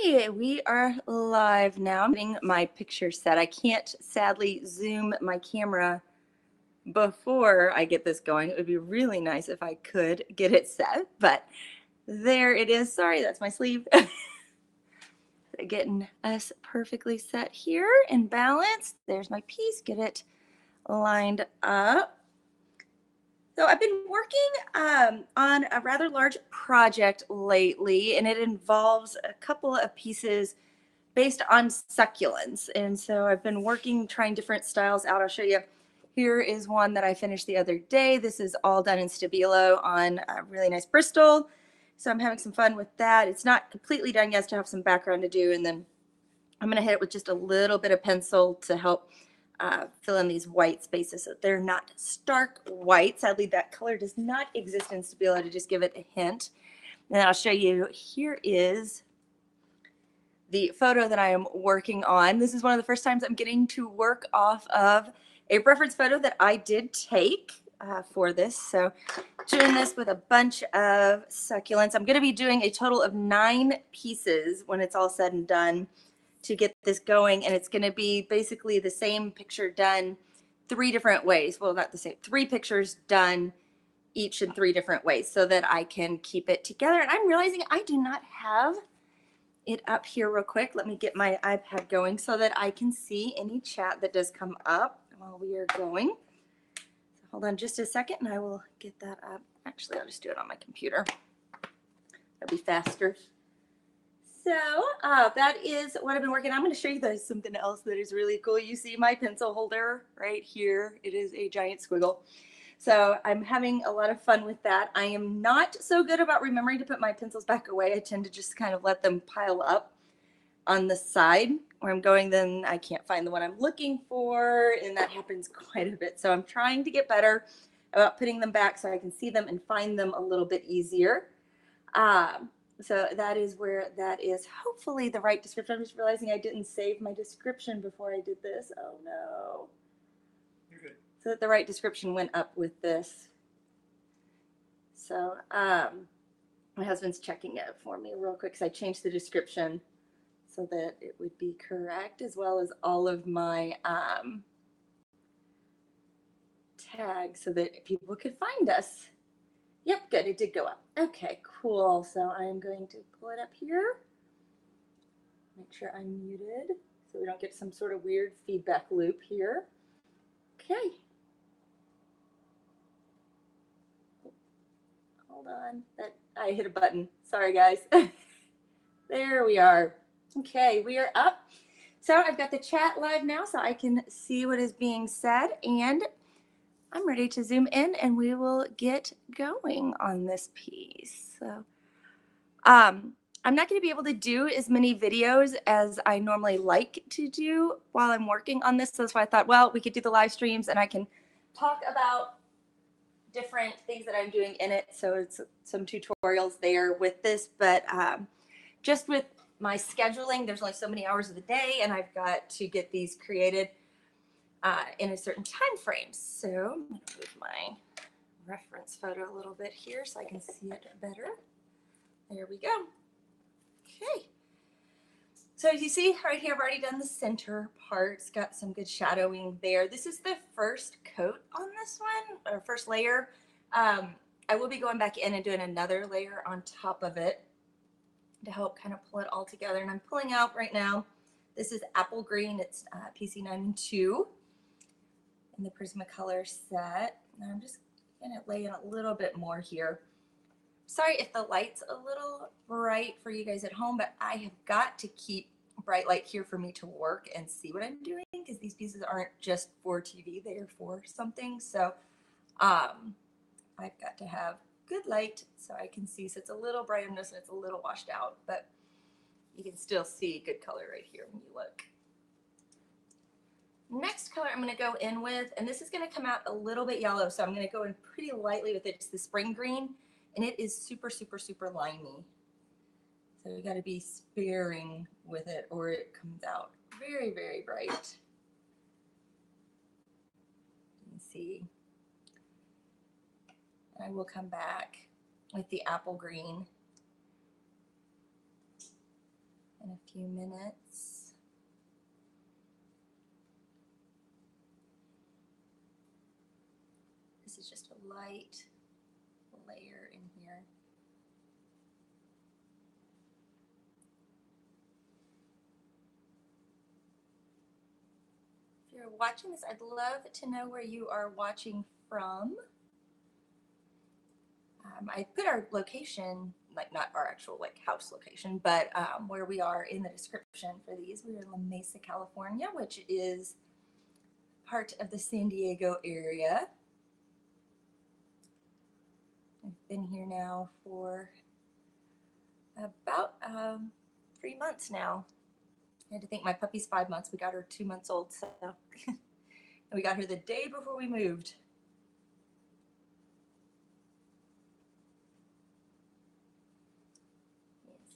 Okay, we are live now. I'm getting my picture set. I can't sadly zoom my camera before I get this going. It would be really nice if I could get it set, but there it is. Sorry, that's my sleeve. Getting us perfectly set here and balanced. There's my piece. Get it lined up. So I've been working on a rather large project lately, and it involves a couple of pieces based on succulents. And so I've been working, trying different styles out. I'll show you. Here is one that I finished the other day. This is all done in Stabilo on a really nice Bristol. So I'm having some fun with that. It's not completely done yet, still have some background to do. And then I'm gonna hit it with just a little bit of pencil to help fill in these white spaces so they're not stark white. Sadly, that color does not exist in Stabilo, to just give it a hint. And then I'll show you, here is the photo that I am working on. This is one of the first times I'm getting to work off of a reference photo that I did take for this. So doing this with a bunch of succulents. I'm gonna be doing a total of 9 pieces when it's all said and done to get this going, and it's going to be basically the same picture done 3 different ways. Well, not the same, 3 pictures done each in 3 different ways so that I can keep it together. And I'm realizing I do not have it up here real quick. Let me get my iPad going so that I can see any chat that does come up while we are going. So hold on just a second and I will get that up. Actually, I'll just do it on my computer. That'll be faster. So that is what I've been working on. I'm going to show you guys something else that is really cool. You see my pencil holder right here. It is a giant squiggle. So I'm having a lot of fun with that. I am not so good about remembering to put my pencils back away. I tend to just kind of let them pile up on the side where I'm going. Then I can't find the one I'm looking for, and that happens quite a bit. So I'm trying to get better about putting them back so I can see them and find them a little bit easier. So that is where that is. Hopefully the right description. I'm just realizing I didn't save my description before I did this. Oh no. You're good. So that the right description went up with this. So my husband's checking it for me real quick because I changed the description so that it would be correct, as well as all of my tags so that people could find us. Yep, good, it did go up. Okay, cool. So I'm going to pull it up here. Make sure I'm muted so we don't get some sort of weird feedback loop here. Okay. Hold on, I hit a button. Sorry, guys. There we are. Okay, we are up. So I've got the chat live now so I can see what is being said, and I'm ready to zoom in and we will get going on this piece. So I'm not going to be able to do as many videos as I normally like to do while I'm working on this. So that's why I thought, well, we could do the live streams and I can talk about different things that I'm doing in it. So it's some tutorials there with this, but just with my scheduling, there's only so many hours of the day and I've got to get these created in a certain time frame. So I'm going to move my reference photo a little bit here so I can see it better. There we go. Okay. So as you see right here, I've already done the center part. It's got some good shadowing there. This is the first coat on this one, or first layer. I will be going back in and doing another layer on top of it to help kind of pull it all together. And I'm pulling out right now, this is apple green. It's PC92 in the Prismacolor set. And I'm just gonna lay in a little bit more here. Sorry if the light's a little bright for you guys at home, but I have got to keep bright light here for me to work and see what I'm doing, because these pieces aren't just for TV, they are for something. So I've got to have good light so I can see. So it's a little bright, I'm noticing it's a little washed out, but you can still see good color right here when you look. Next color I'm going to go in with, and this is going to come out a little bit yellow, so I'm going to go in pretty lightly with it. It's the spring green, and it is super, super, super limey. So you got to be sparing with it or it comes out very, very bright. You can see. I will come back with the apple green in a few minutes. This is just a light layer in here. If you're watching this, I'd love to know where you are watching from. I put our location, like not our actual like house location, but where we are in the description for these. We're in La Mesa, California, which is part of the San Diego area. I've been here now for about 3 months now. I had to think my puppy's 5 months. We got her 2 months old, so we got her the day before we moved.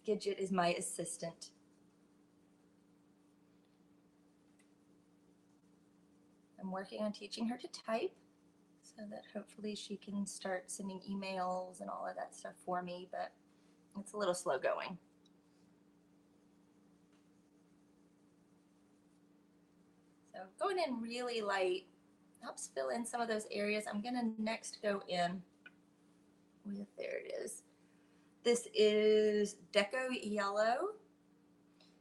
Gidget is my assistant. I'm working on teaching her to type so that hopefully she can start sending emails and all of that stuff for me, but it's a little slow going. So going in really light helps fill in some of those areas. I'm gonna next go in with, there it is. This is Deco Yellow.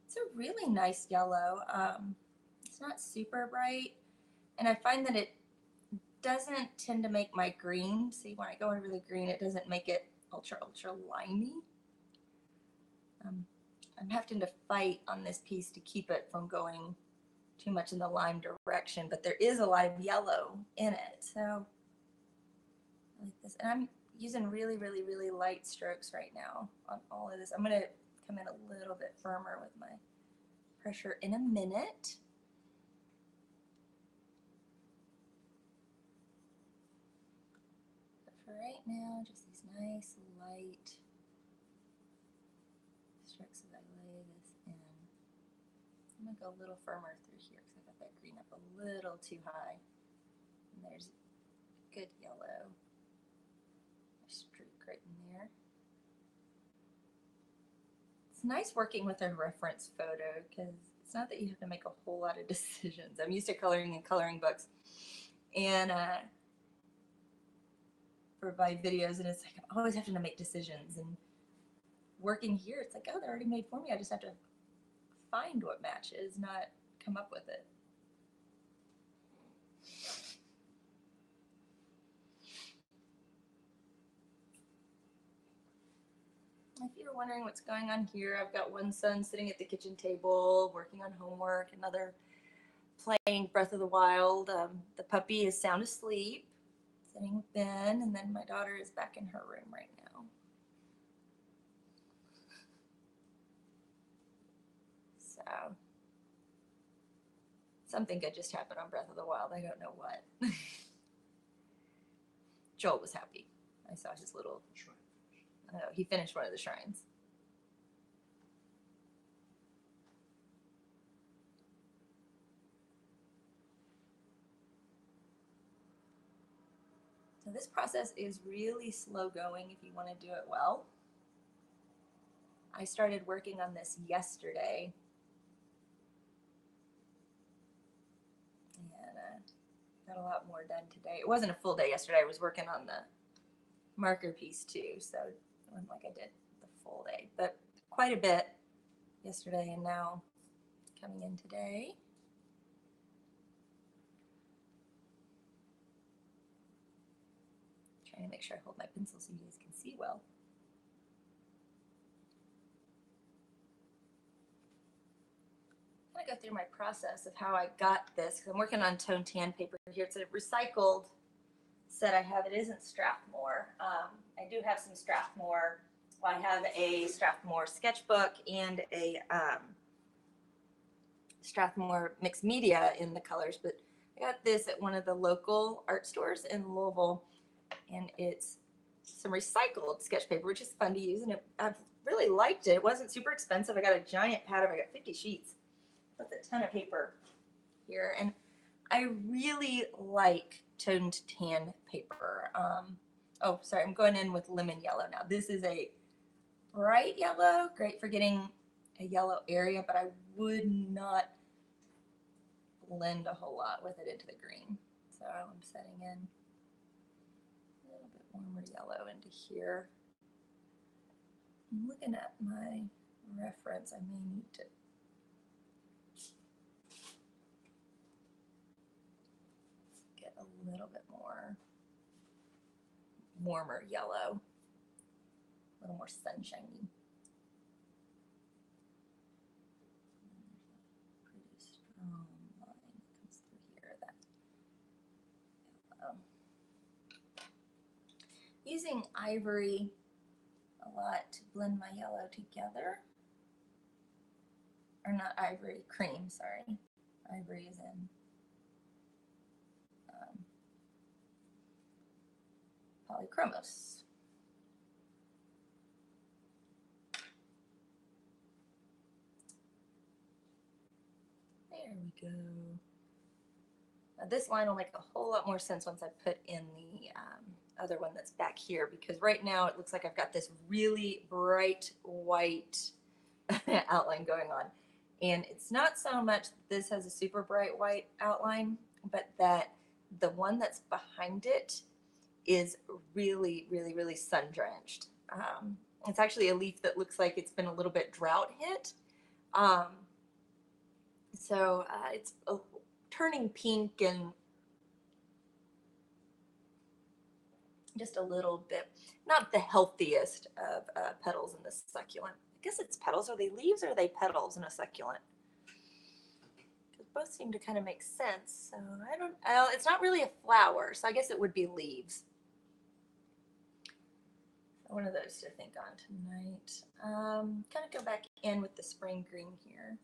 It's a really nice yellow. It's not super bright, and I find that it doesn't tend to make my green. See, when I go in really green, it doesn't make it ultra limey. I'm having to fight on this piece to keep it from going too much in the lime direction, but there is a lot of yellow in it, so I like this. And I'm using really light strokes right now on all of this. I'm going to come in a little bit firmer with my pressure in a minute. But for right now, just these nice light strokes as I lay this in. I'm going to go a little firmer through here because I got that green up a little too high. And there's good yellow. Streak right in there. It's nice working with a reference photo because it's not that you have to make a whole lot of decisions. I'm used to coloring in coloring books and for my videos, and it's like I'm always having to make decisions. And working here, it's like, oh, they're already made for me. I just have to find what matches, not come up with it. If you're wondering what's going on here, I've got one son sitting at the kitchen table working on homework, another playing Breath of the Wild. The puppy is sound asleep, sitting with Ben, and then my daughter is back in her room right now. So, something good just happened on Breath of the Wild. I don't know what. Joel was happy. I saw his little... he finished one of the shrines. So this process is really slow going if you want to do it well. I started working on this yesterday. And got a lot more done today. It wasn't a full day yesterday. I was working on the marker piece too, so it wasn't like I did the full day, but quite a bit yesterday and now coming in today. Trying to make sure I hold my pencil so you guys can see well. I'm going to go through my process of how I got this because I'm working on tone tan paper here. It's a recycled set I have. It isn't Strathmore. I do have some Strathmore. Well, I have a Strathmore sketchbook and a Strathmore mixed media in the colors, but I got this at one of the local art stores in Louisville, and it's some recycled sketch paper, which is fun to use, and I've really liked it. It wasn't super expensive. I got a giant pad of, I got 50 sheets. That's a ton of paper here, and I really like toned tan paper. Oh, sorry, I'm going in with lemon yellow now. This is a bright yellow, great for getting a yellow area, but I would not blend a whole lot with it into the green. So I'm setting in a little bit warmer yellow into here. I'm looking at my reference. I may need to get a little bit more warmer yellow, a little more sunshiny. Pretty strong line that comes through here. That yellow. Using ivory a lot to blend my yellow together. Or not ivory, cream, sorry. Ivory is in polychromos. There we go. Now this line will make a whole lot more sense once I put in the other one that's back here, because right now it looks like I've got this really bright white outline going on. And it's not so much that this has a super bright white outline, but that the one that's behind it is really, really, really sun drenched. It's actually a leaf that looks like it's been a little bit drought hit. So it's turning pink and just a little bit, not the healthiest of petals in this succulent. I guess it's petals. Are they leaves or are they petals in a succulent? Because both seem to kind of make sense. So I don't, it's not really a flower, so I guess it would be leaves. One of those to think on tonight. Kind of go back in with the spring green here.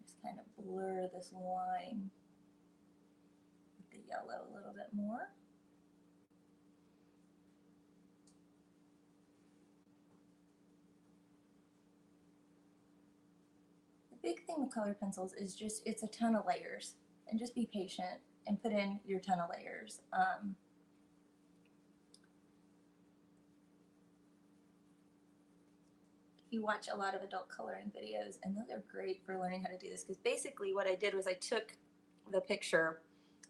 Just kind of blur this line with the yellow a little bit more. The big thing with colored pencils is just, it's a ton of layers, and just be patient and put in your ton of layers. You watch a lot of adult coloring videos, and those are great for learning how to do this, because basically what I did was I took the picture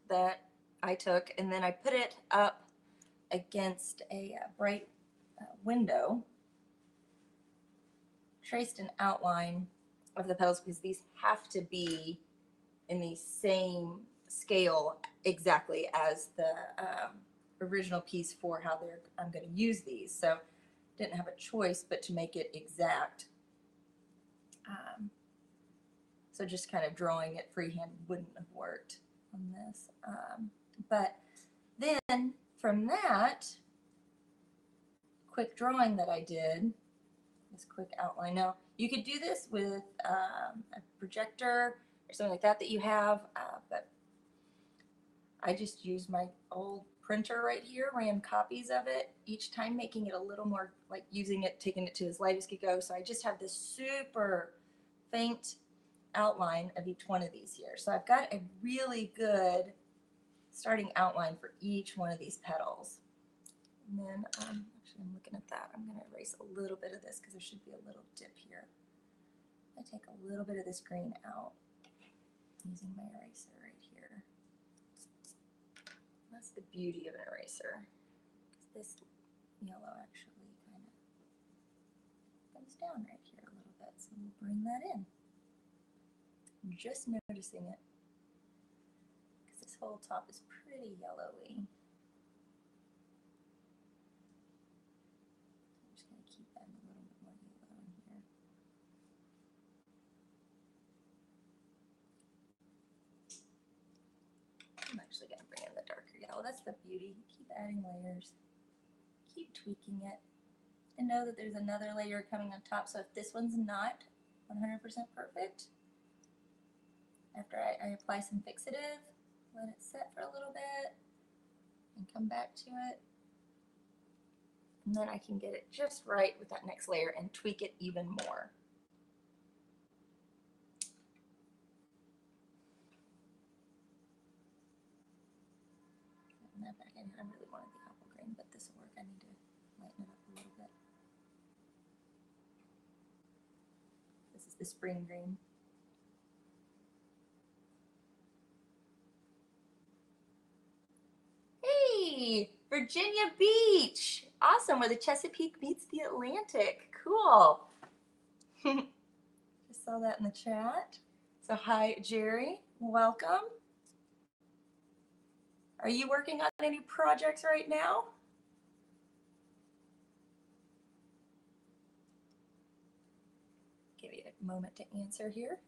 that I took and then I put it up against a bright window, traced an outline of the petals, because these have to be in the same scale exactly as the original piece for how I'm going to use these. So didn't have a choice but to make it exact. So just kind of drawing it freehand wouldn't have worked on this. But then from that quick drawing that I did, this quick outline. Now you could do this with a projector or something like that you have, but I just used my old printer right here, ran copies of it each time, making it a little more like using it, taking it to as light as could go. So I just have this super faint outline of each one of these here. So I've got a really good starting outline for each one of these petals. And then actually I'm looking at that. I'm going to erase a little bit of this because there should be a little dip here. I take a little bit of this green out using my eraser right here. That's the beauty of an eraser. This yellow actually kind of comes down right here a little bit, so we'll bring that in. I'm just noticing it because this whole top is pretty yellowy. I'm just going to keep that a little bit more yellow in here. I'm actually going to bring in the darker yellow. That's the beauty. Keep adding layers. Keep tweaking it. And know that there's another layer coming on top. So if this one's not 100% perfect, after I apply some fixative, let it set for a little bit and come back to it. And then I can get it just right with that next layer and tweak it even more. Putting that back in. I really wanted the apple green, but this will work. I need to lighten it up a little bit. This This is the spring green. Hey, Virginia Beach. Awesome, where the Chesapeake meets the Atlantic. Cool. Just saw that in the chat. So hi, Jerry. Welcome. Are you working on any projects right now? Give you a moment to answer here.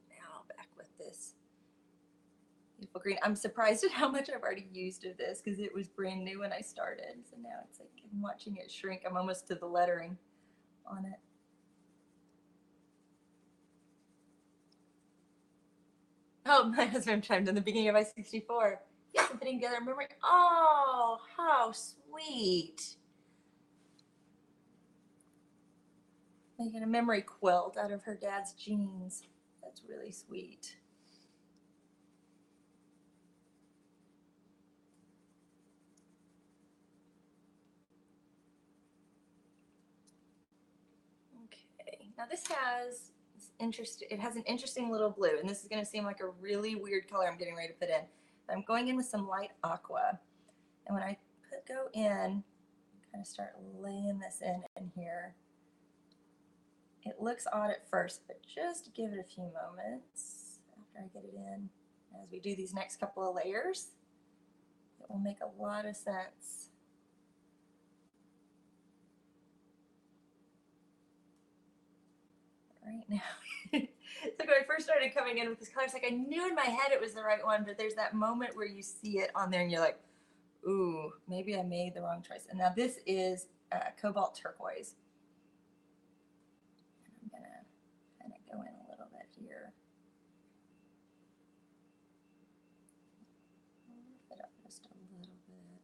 Now back with this beautiful green. I'm surprised at how much I've already used of this because it was brand new when I started. So now it's like I'm watching it shrink. I'm almost to the lettering on it. Oh, my husband chimed in the beginning of I-64. Yes, I'm putting together a memory. Oh, how sweet. Making a memory quilt out of her dad's jeans. That's really sweet. Okay, now this has it has an interesting little blue, and this is going to seem like a really weird color I'm getting ready to put in. But I'm going in with some light aqua, and when I go in, kind of start laying this in here. It looks odd at first, but just give it a few moments after I get it in. As we do these next couple of layers, it will make a lot of sense. Right now. It's like when I first started coming in with this color, it's like I knew in my head it was the right one, but there's that moment where you see it on there and you're like, ooh, maybe I made the wrong choice. And now this is cobalt turquoise. And I'm gonna kind of go in a little bit here. Lift it up just a little bit.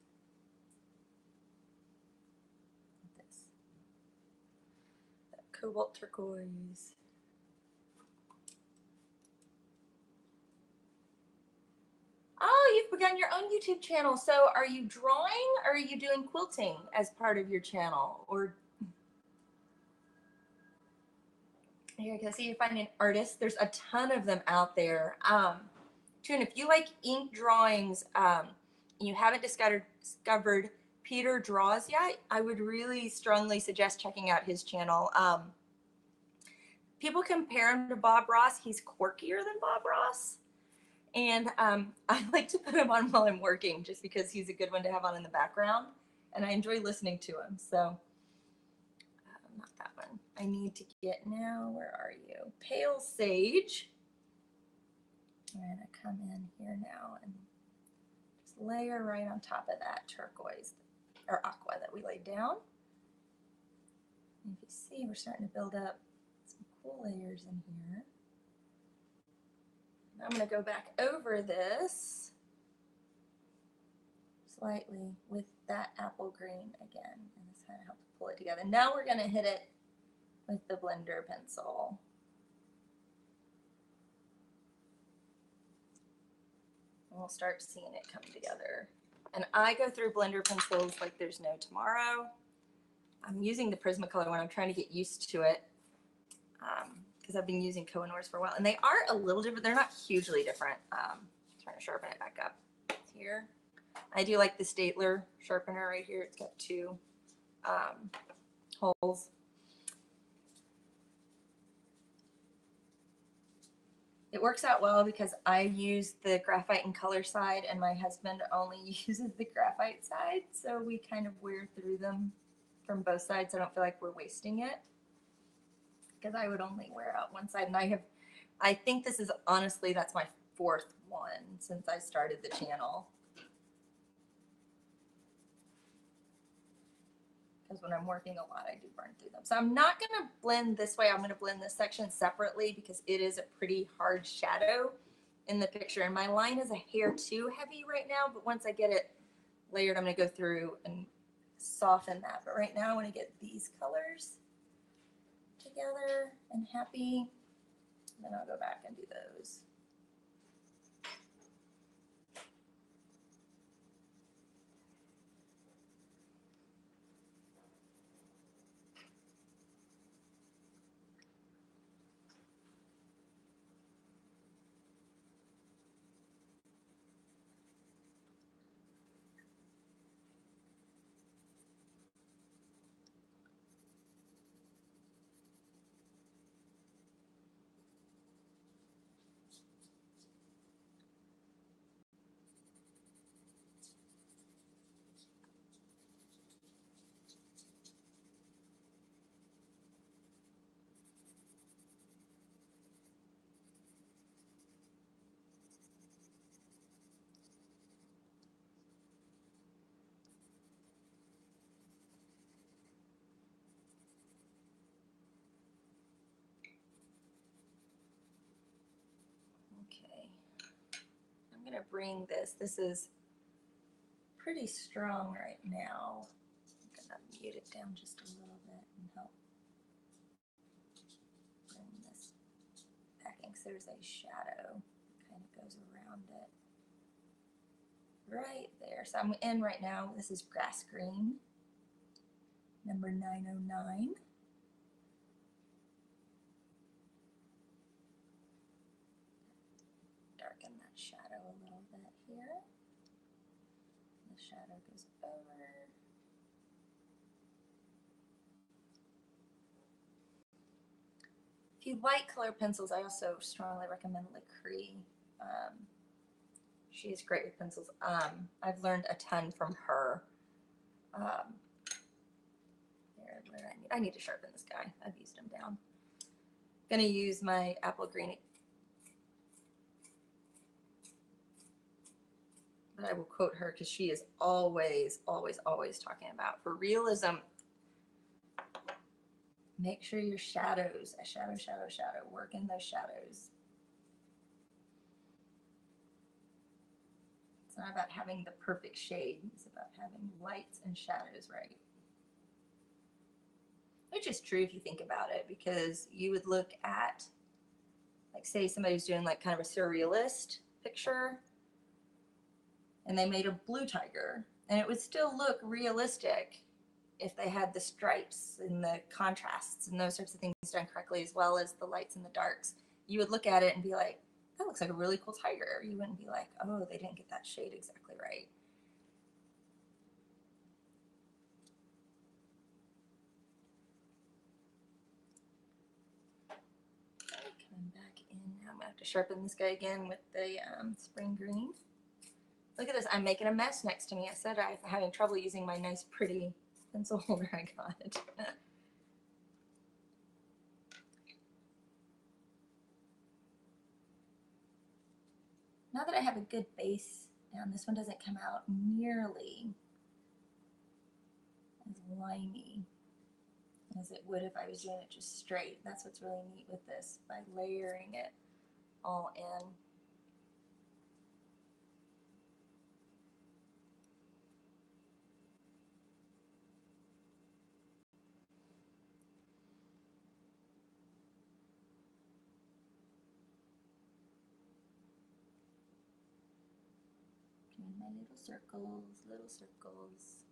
This. That cobalt turquoise. Oh, you've begun your own YouTube channel. So are you drawing or are you doing quilting as part of your channel? Or here, I can see you're finding artists. There's a ton of them out there. Tune, if you like ink drawings, you haven't discovered Peter Draws yet, I would really strongly suggest checking out his channel. People compare him to Bob Ross. He's quirkier than Bob Ross. And I like to put him on while I'm working just because he's a good one to have on in the background. And I enjoy listening to him. So, not that one. I need to get now, where are you? Pale Sage. I'm going to come in here now and just layer right on top of that turquoise or aqua that we laid down. And if you see, we're starting to build up some cool layers in here. I'm going to go back over this slightly with that apple green again, and this kind of helps pull it together. Now we're going to hit it with the blender pencil. And we'll start seeing it come together. And I go through blender pencils like there's no tomorrow. I'm using the Prismacolor one. I'm trying to get used to it because I've been using Kohinoors for a while. And they are a little different. They're not hugely different. Trying to sharpen it back up here. I do like the Staedtler sharpener right here. It's got two holes. It works out well because I use the graphite and color side and my husband only uses the graphite side. So we kind of wear through them from both sides. I don't feel like we're wasting it because I would only wear out one side. And I think this is honestly, that's my fourth one since I started the channel. Because when I'm working a lot, I do burn through them. So I'm not going to blend this way. I'm going to blend this section separately because it is a pretty hard shadow in the picture. And my line is a hair too heavy right now, but once I get it layered, I'm going to go through and soften that. But right now I want to get these colors together and happy. Then I'll go back and do those. Okay, I'm gonna bring this is pretty strong right now. I'm gonna mute it down just a little bit and help bring this backing so there's a shadow kind of goes around it. Right there. So I'm in right now. This is Grass Green, number 909. Darken that shadow a little bit here. The shadow goes over. If you like color pencils, I also strongly recommend Lacree. She is great with pencils. I've learned a ton from her. I need to sharpen this guy. I've used him down. I'm gonna use my apple green, but I will quote her because she is always, always, always talking about, for realism, make sure your shadows, a shadow, work in those shadows. It's not about having the perfect shade. It's about having lights and shadows right. Which is true if you think about it, because you would look at, like, say somebody's doing like kind of a surrealist picture and they made a blue tiger, and it would still look realistic if they had the stripes and the contrasts and those types of things done correctly, as well as the lights and the darks. You would look at it and be like, that looks like a really cool tiger. You wouldn't be like, oh, they didn't get that shade exactly right. Okay, coming back in now. I'm gonna have to sharpen this guy again with the spring green. Look at this, I'm making a mess next to me. I said I'm having trouble using my nice pretty pencil holder I got. Now that I have a good base down, this one doesn't come out nearly as limey as it would if I was doing it just straight. That's what's really neat with this, by layering it all in. Doing my little circles, little circles.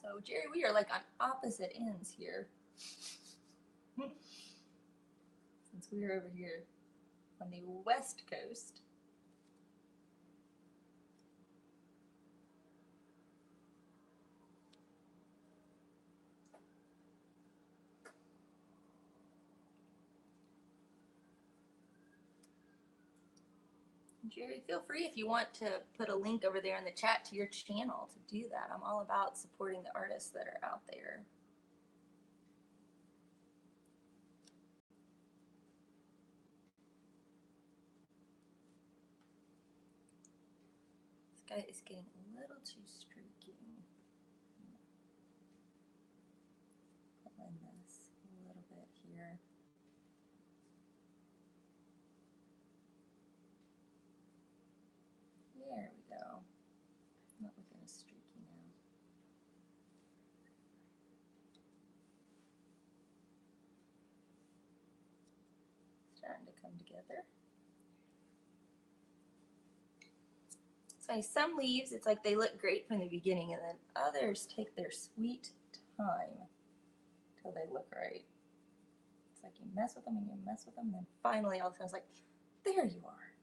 So Jerry, we are like on opposite ends here. Since we're over here on the West Coast. Jerry, feel free if you want to put a link over there in the chat to your channel to do that. I'm all about supporting the artists that are out there. This guy is getting a little too streaky. blend this a little bit here. There we go. Not looking as streaky now. Starting to come together. So some leaves, it's like they look great from the beginning, and then others take their sweet time till they look right. It's like you mess with them and you mess with them, and then finally all of a sudden it's like, there you are.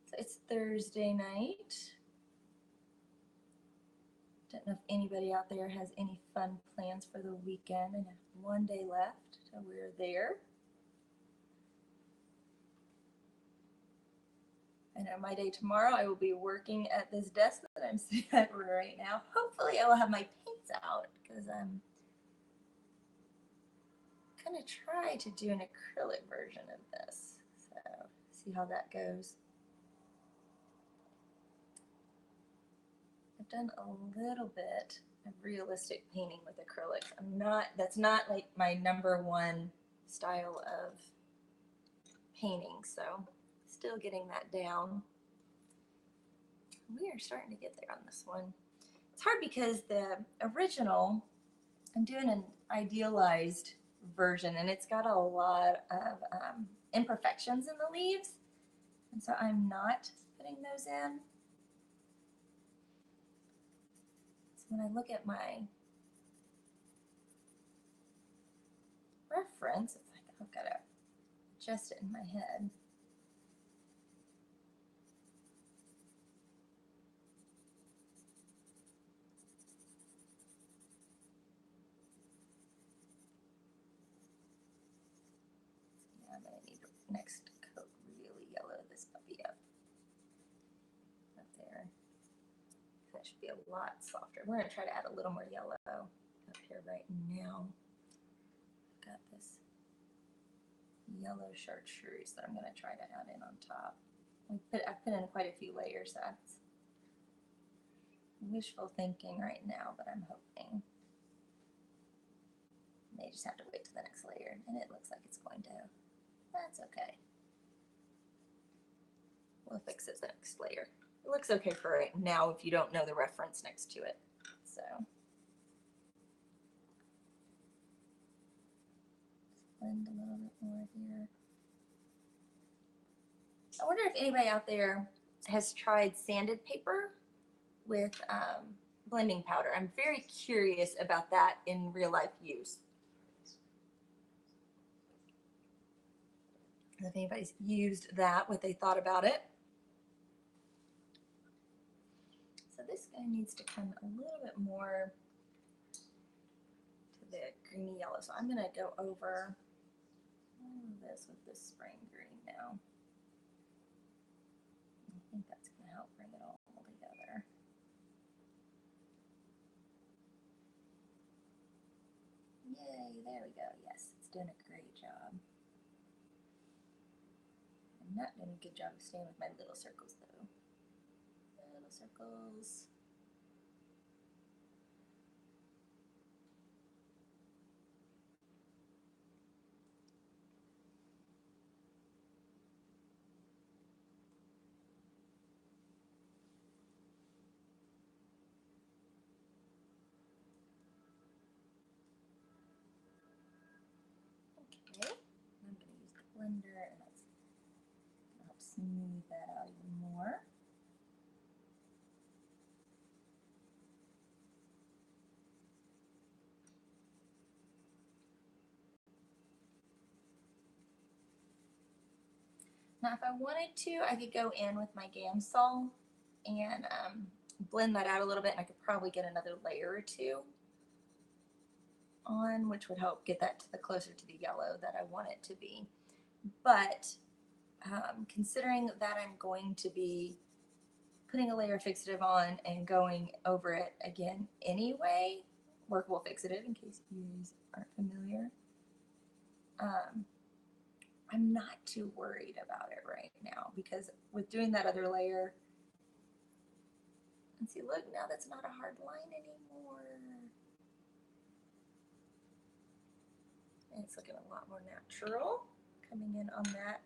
So it's Thursday night. Don't know if anybody out there has any fun plans for the weekend, and one day left till we're there. I know my day tomorrow, I will be working at this desk that I'm sitting at right now. Hopefully I will have my paints out, because I'm gonna try to do an acrylic version of this. So see how that goes. I've done a little bit of realistic painting with acrylics. That's not like my #1 style of painting, so still getting that down. We are starting to get there on this one. It's hard because the original, I'm doing an idealized version, and it's got a lot of imperfections in the leaves, and so I'm not putting those in. So when I look at my reference, it's like I've got to adjust it in my head. Yeah, I'm going to need to next coat really yellow this puppy up there. That should be a lot softer. We're going to try to add a little more yellow up here right now. Got this yellow chartreuse that I'm going to try to add in on top. I've put in quite a few layers. That's wishful thinking right now, but I'm hoping. They just have to wait to the next layer, and it looks like it's going to. That's okay. We'll fix it the next layer. It looks okay for right now if you don't know the reference next to it. So blend a little bit more here. I wonder if anybody out there has tried sanded paper with blending powder. I'm very curious about that in real life use. If anybody's used that, what they thought about it. So this guy needs to come a little bit more to the greeny yellow. So I'm going to go over all of this with this spring green now. I think that's going to help bring it all together. Yay, there we go. Yes, it's doing a great job. I'm not doing a good job of staying with my little circles though. Little circles. Okay, I'm going to use the blender, and that's going to help smooth that out even more. Now, if I wanted to, I could go in with my Gamsol and blend that out a little bit, and I could probably get another layer or two on, which would help get that to the closer to the yellow that I want it to be. But considering that I'm going to be putting a layer of fixative on and going over it again anyway, workable fixative in case you guys aren't familiar, I'm not too worried about it right now because with doing that other layer, and see, look, now that's not a hard line anymore. And it's looking a lot more natural coming in on that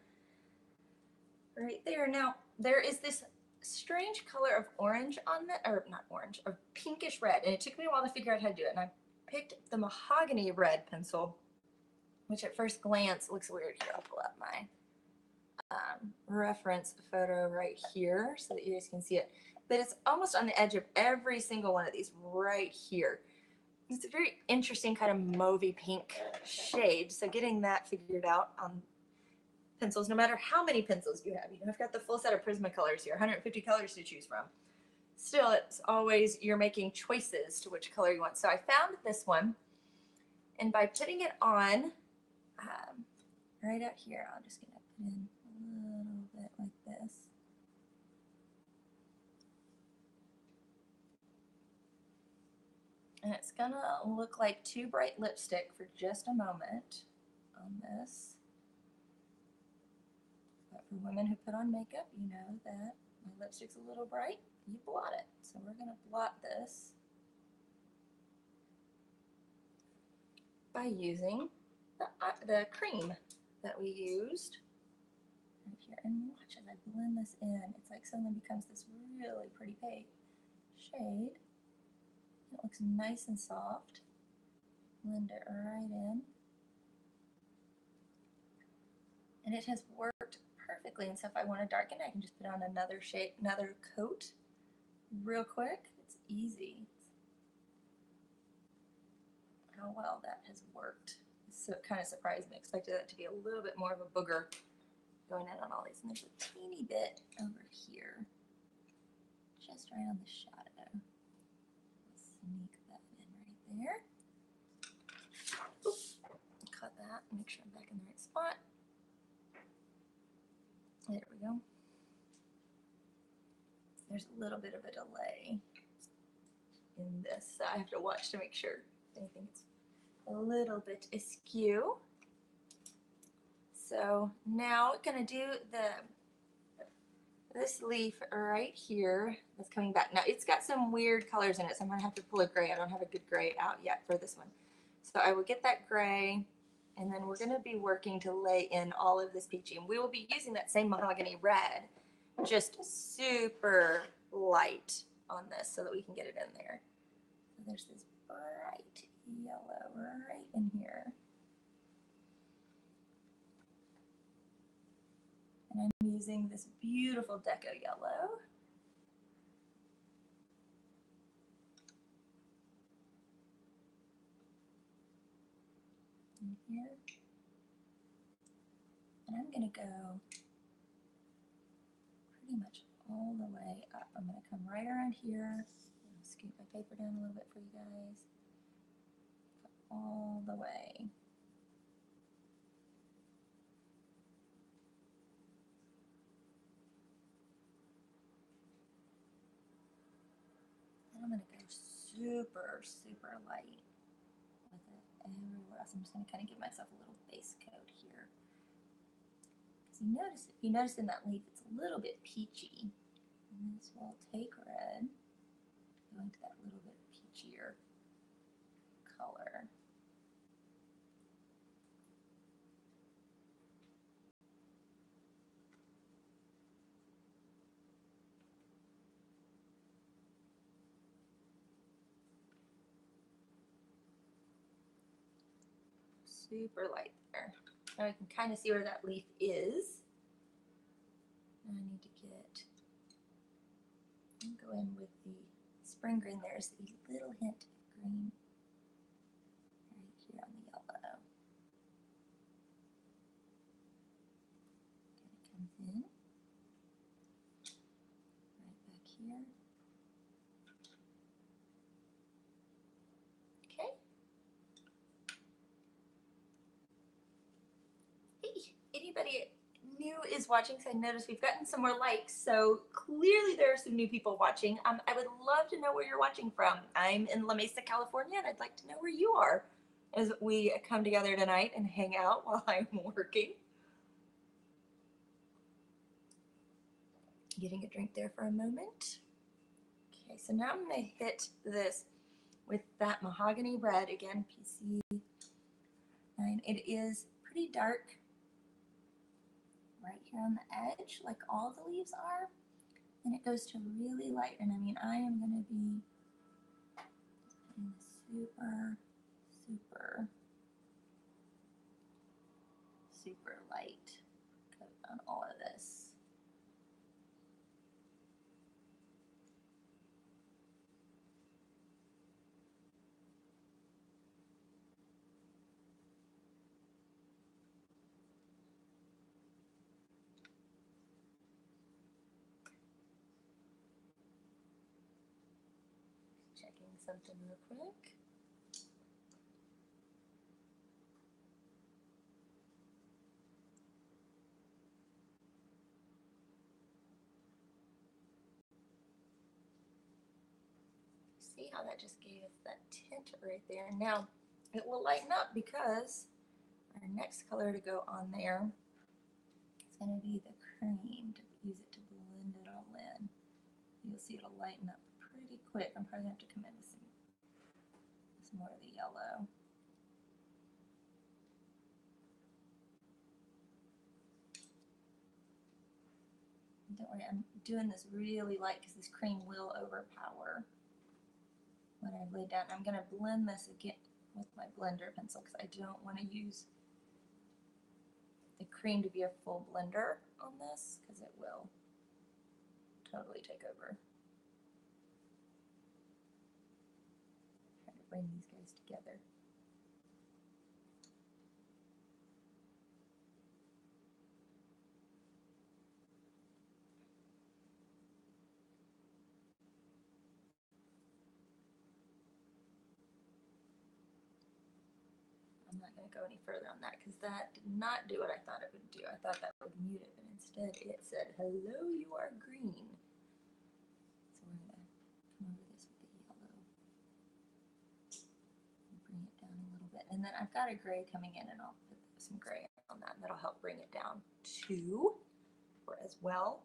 right there. Now, there is this strange color of orange on that, or not orange, of pinkish red. And it took me a while to figure out how to do it. And I picked the mahogany red pencil, which at first glance looks weird. Here, I'll pull up my reference photo right here so that you guys can see it. But it's almost on the edge of every single one of these right here. It's a very interesting kind of mauvey pink shade. So getting that figured out on pencils, no matter how many pencils you have. You know, I've got the full set of Prismacolors here, 150 colors to choose from. Still, it's always, you're making choices to which color you want. So I found this one, and by putting it on right out here, I'm just gonna put in a little bit like this. And it's gonna look like too bright lipstick for just a moment on this. But for women who put on makeup, you know that my lipstick's a little bright, you blot it. So we're gonna blot this by using the cream that we used right here. And watch as I blend this in, it's like suddenly becomes this really pretty shade. It looks nice and soft. Blend it right in. And it has worked perfectly. And so if I want to darken, I can just put on another shade, another coat real quick. It's easy. How well that has worked. So it kind of surprised me. I expected that to be a little bit more of a booger going in on all these. And there's a teeny bit over here, just right on the shadow. Sneak that in right there. Oop, cut that and make sure I'm back in the right spot. There we go. There's a little bit of a delay in this, so I have to watch to make sure anything's a little bit askew. So now we're gonna do this leaf right here that's coming back. Now it's got some weird colors in it, so I'm gonna have to pull a gray. I don't have a good gray out yet for this one. So I will get that gray, and then we're gonna be working to lay in all of this peachy. And we will be using that same mahogany red, just super light on this so that we can get it in there. So there's this bright yellow right in here. And I'm using this beautiful Deco yellow. In here. And I'm gonna go pretty much all the way up. I'm gonna come right around here. Scoot my paper down a little bit for you guys. All the way. And I'm gonna go super, super light with it everywhere else. I'm just gonna kind of give myself a little base coat here. Because you notice in that leaf it's a little bit peachy. And this will take red, go into that little bit peachier color. Super light there. Now I can kind of see where that leaf is. Now I need to go in with the spring green. There's a little hint of green right here on the yellow. It comes in right back here. Okay. Hey, anybody new is watching, so I noticed we've gotten some more likes, so clearly there are some new people watching. I would love to know where you're watching from. I'm in La Mesa, California, and I'd like to know where you are. as we come together tonight and hang out while I'm working. Getting a drink there for a moment. Okay, so now I'm going to hit this with that mahogany red, again, PC9. It is pretty dark right here on the edge, like all the leaves are. And it goes to really light, and I mean, I am going to be super, super, super light coat on all of this. Checking something real quick. See how that just gave us that tint right there. Now it will lighten up because our next color to go on there is going to be the cream, to use it to blend it all in. You'll see it'll lighten up pretty quick. I'm probably going to have to come in with some more of the yellow. Don't worry, I'm doing this really light because this cream will overpower what I've laid down. I'm going to blend this again with my blender pencil because I don't want to use the cream to be a full blender on this because it will totally take over. Trying to bring these guys together. I'm not going to go any further on that because that did not do what I thought it would do. I thought that would mute it, but instead it said, hello, you are green. So we're going to come over this with the yellow and bring it down a little bit. And then I've got a gray coming in, and I'll put some gray on that, and that'll help bring it down too, or as well.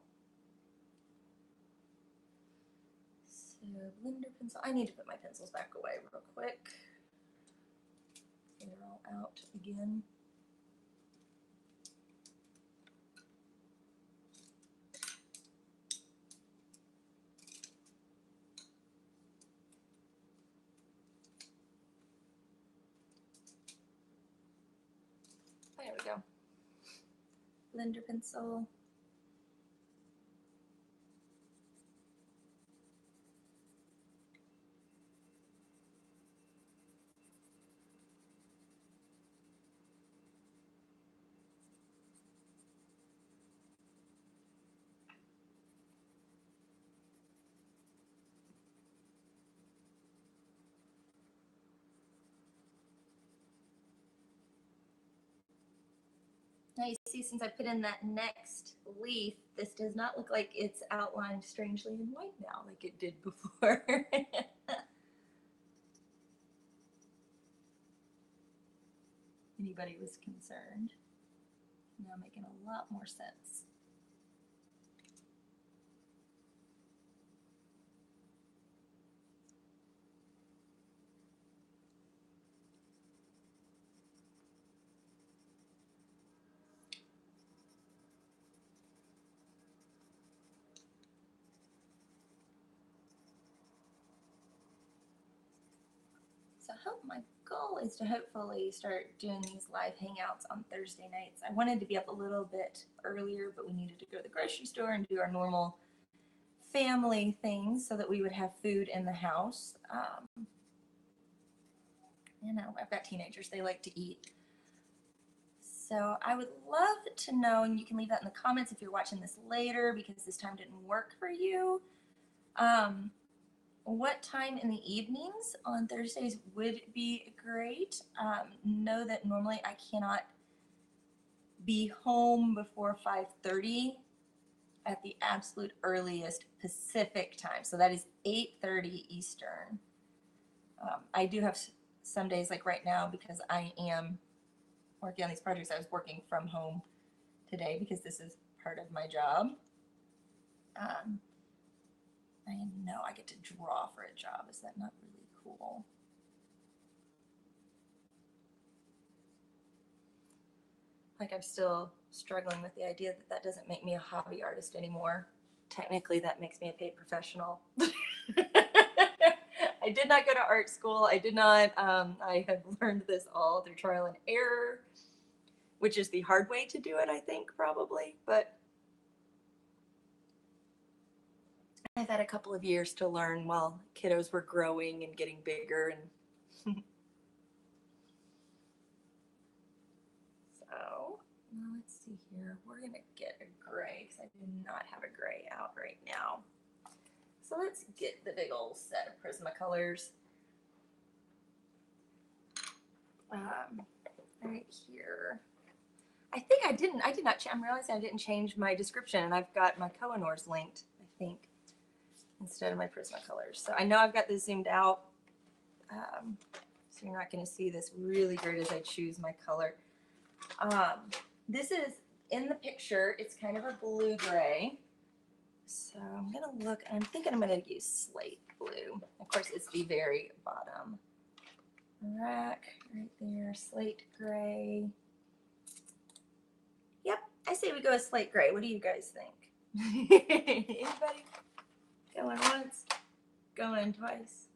So blender pencil, I need to put my pencils back away real quick. They're all out again. There we go. Blender pencil. Now you see, since I put in that next leaf, this does not look like it's outlined strangely in white now like it did before. Anybody was concerned. Now making a lot more sense. So my goal is to hopefully start doing these live hangouts on Thursday nights. I wanted to be up a little bit earlier, but we needed to go to the grocery store and do our normal family things so that we would have food in the house. You know, I've got teenagers, they like to eat. So I would love to know, and you can leave that in the comments if you're watching this later because this time didn't work for you. What time in the evenings on Thursdays would be great. Know that normally I cannot be home before 5:30 at the absolute earliest Pacific time. So that is 8:30 Eastern. I do have some days like right now, because I am working on these projects, I was working from home today because this is part of my job. I know I get to draw for a job. Is that not really cool? Like, I'm still struggling with the idea that that doesn't make me a hobby artist anymore. Technically, that makes me a paid professional. I did not go to art school. I did not. I have learned this all through trial and error, which is the hard way to do it, I think, probably. But I've had a couple of years to learn while kiddos were growing and getting bigger. And so, well, let's see here. We're going to get a gray because I do not have a gray out right now. So let's get the big old set of Prismacolors. Right here. I think I did not, I'm realizing I didn't change my description, and I've got my Kohinoors linked, I think, instead of my Prismacolors. So I know I've got this zoomed out, so you're not going to see this really great as I choose my color. This is, in the picture, it's kind of a blue-gray. So I'm going to look, and I'm thinking I'm going to use slate blue. Of course, it's the very bottom rack right there, slate gray. Yep, I say we go with slate gray. What do you guys think? Anybody? Going once, going twice.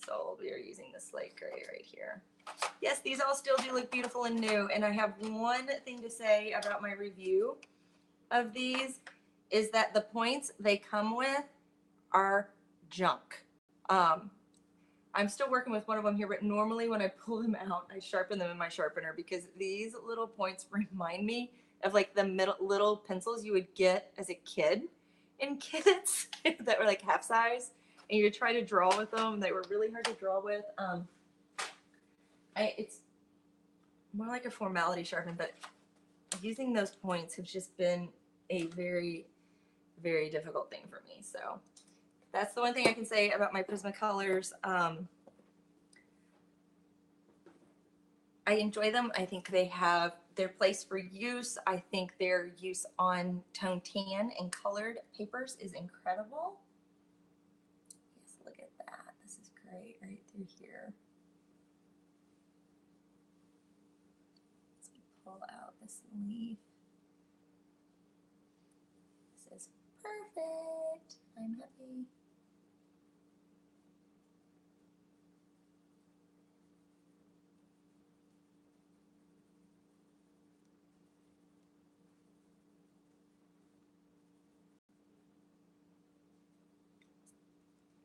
So we are using the slate gray right here. Yes, these all still do look beautiful and new. And I have one thing to say about my review of these is that the points they come with are junk. I'm still working with one of them here, but normally when I pull them out, I sharpen them in my sharpener because these little points remind me of like the little pencils you would get as a kid in kits that were like half size, and you would try to draw with them. They were really hard to draw with. It's more like a formality sharpen, but using those points have just been a very, very difficult thing for me. So that's the one thing I can say about my Prismacolors. I enjoy them. I think they have their place for use. I think their use on tone tan and colored papers is incredible. Yes, look at that. This is great right through here. Let's pull out this leaf. This is perfect. I'm happy.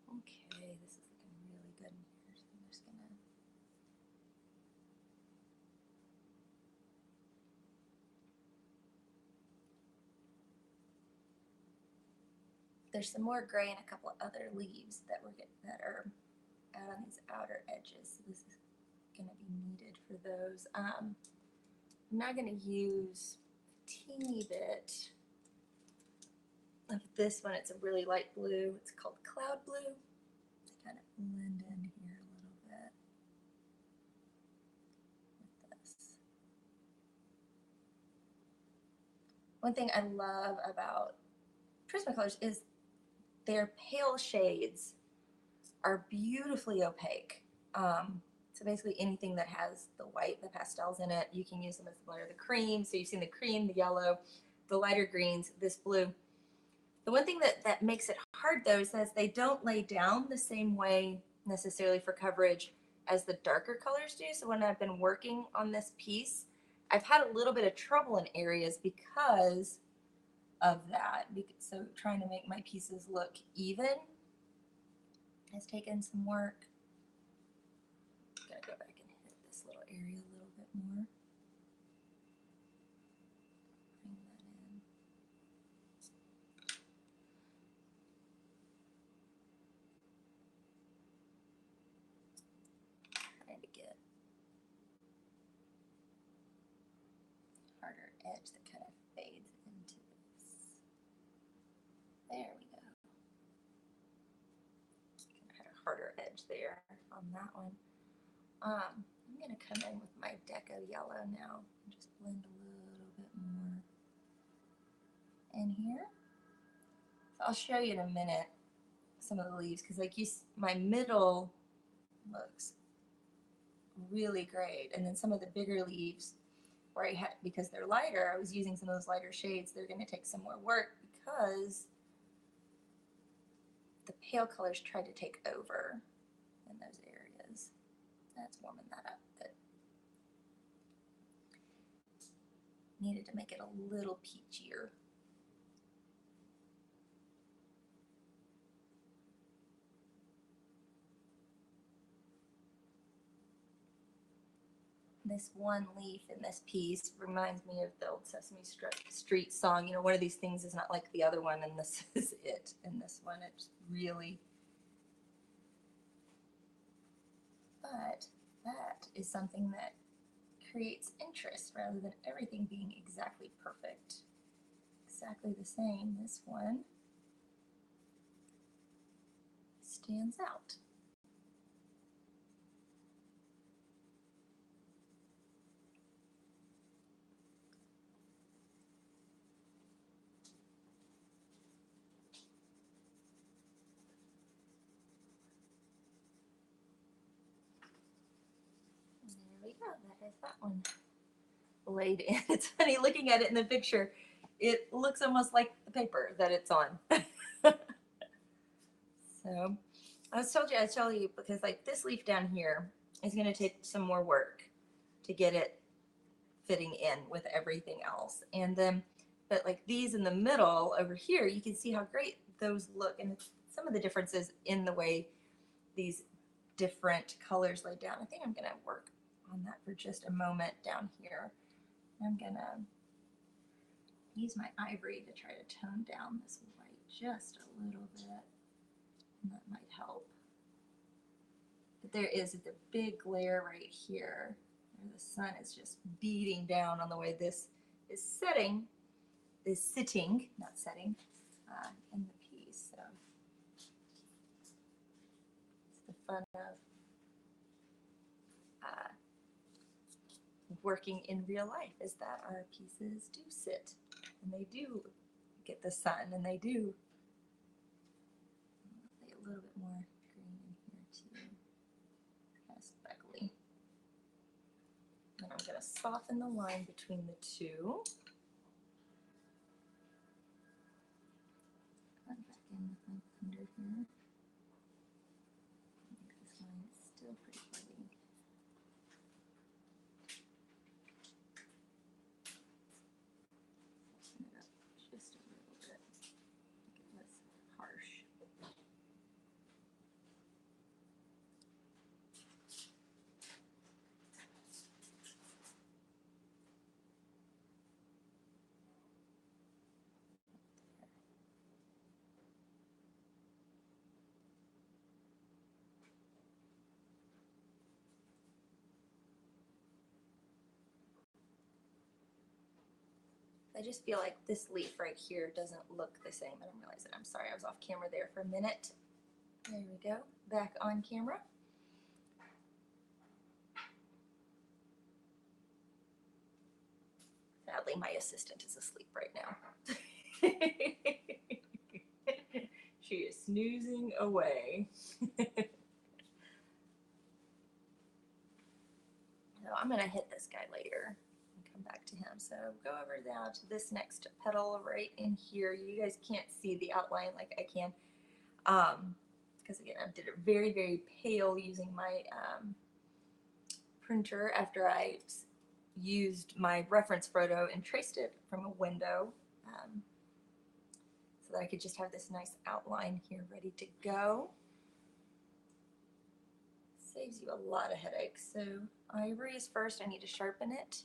Okay, this is looking really good in here. So I'm just gonna. There's some more gray and a couple of other leaves that are out on these outer edges. So this is going to be needed for those. I'm now going to use a teeny bit of this one. It's a really light blue. It's called Cloud Blue. To kind of blend in here a little bit with this. One thing I love about Prismacolors is their pale shades are beautifully opaque. So basically anything that has the white, the pastels in it, you can use them as the color, the cream. So you've seen the cream, the yellow, the lighter greens, this blue. The one thing that makes it hard though is that they don't lay down the same way necessarily for coverage as the darker colors do. So when I've been working on this piece, I've had a little bit of trouble in areas because of that. So trying to make my pieces look even has taken some work. Gotta go back and hit this little area a little bit more. Bring that in. Trying to get harder edge that kind of fades into this. There we go. Had a harder edge there on that one. I'm going to come in with my Deco Yellow now and just blend a little bit more in here. So I'll show you in a minute some of the leaves, because like my middle looks really great, and then some of the bigger leaves where I had, because they're lighter, I was using some of those lighter shades. They're going to take some more work because the pale colors tried to take over in those areas. That's warming that up. Good. Needed to make it a little peachier. This one leaf in this piece reminds me of the old Sesame Street song. You know, one of these things is not like the other one, and this is it. And this one, it's really, but that is something that creates interest rather than everything being exactly perfect, exactly the same. This one stands out. There we go. That is that one laid in. It's funny looking at it in the picture. It looks almost like the paper that it's on. So I tell you, because like this leaf down here is going to take some more work to get it fitting in with everything else. And then, but like these in the middle over here, you can see how great those look, and some of the differences in the way these different colors lay down. I think I'm going to work on that for just a moment down here. I'm going to use my ivory to try to tone down this white just a little bit, and that might help. But there is the big glare right here where the sun is just beating down on the way this is sitting, not setting, in the piece. So it's the fun of working in real life, is that our pieces do sit and they do get the sun, and they do a little bit more green in here too, kind of speckly. And I'm going to soften the line between the two. Back in with my blender here. This line is still pretty heavy. Soften it up just a little bit, make it less harsh. I just feel like this leaf right here doesn't look the same. I didn't realize it. I'm sorry, I was off camera there for a minute. There we go, back on camera. Sadly, my assistant is asleep right now. She is snoozing away. So I'm going to hit this guy later and come back to him. So go over now to this next petal right in here. You guys can't see the outline like I can, because again, I did it very, very pale using my printer after I used my reference photo and traced it from a window, so that I could just have this nice outline here ready to go. Saves you a lot of headaches. So ivory is first. I need to sharpen it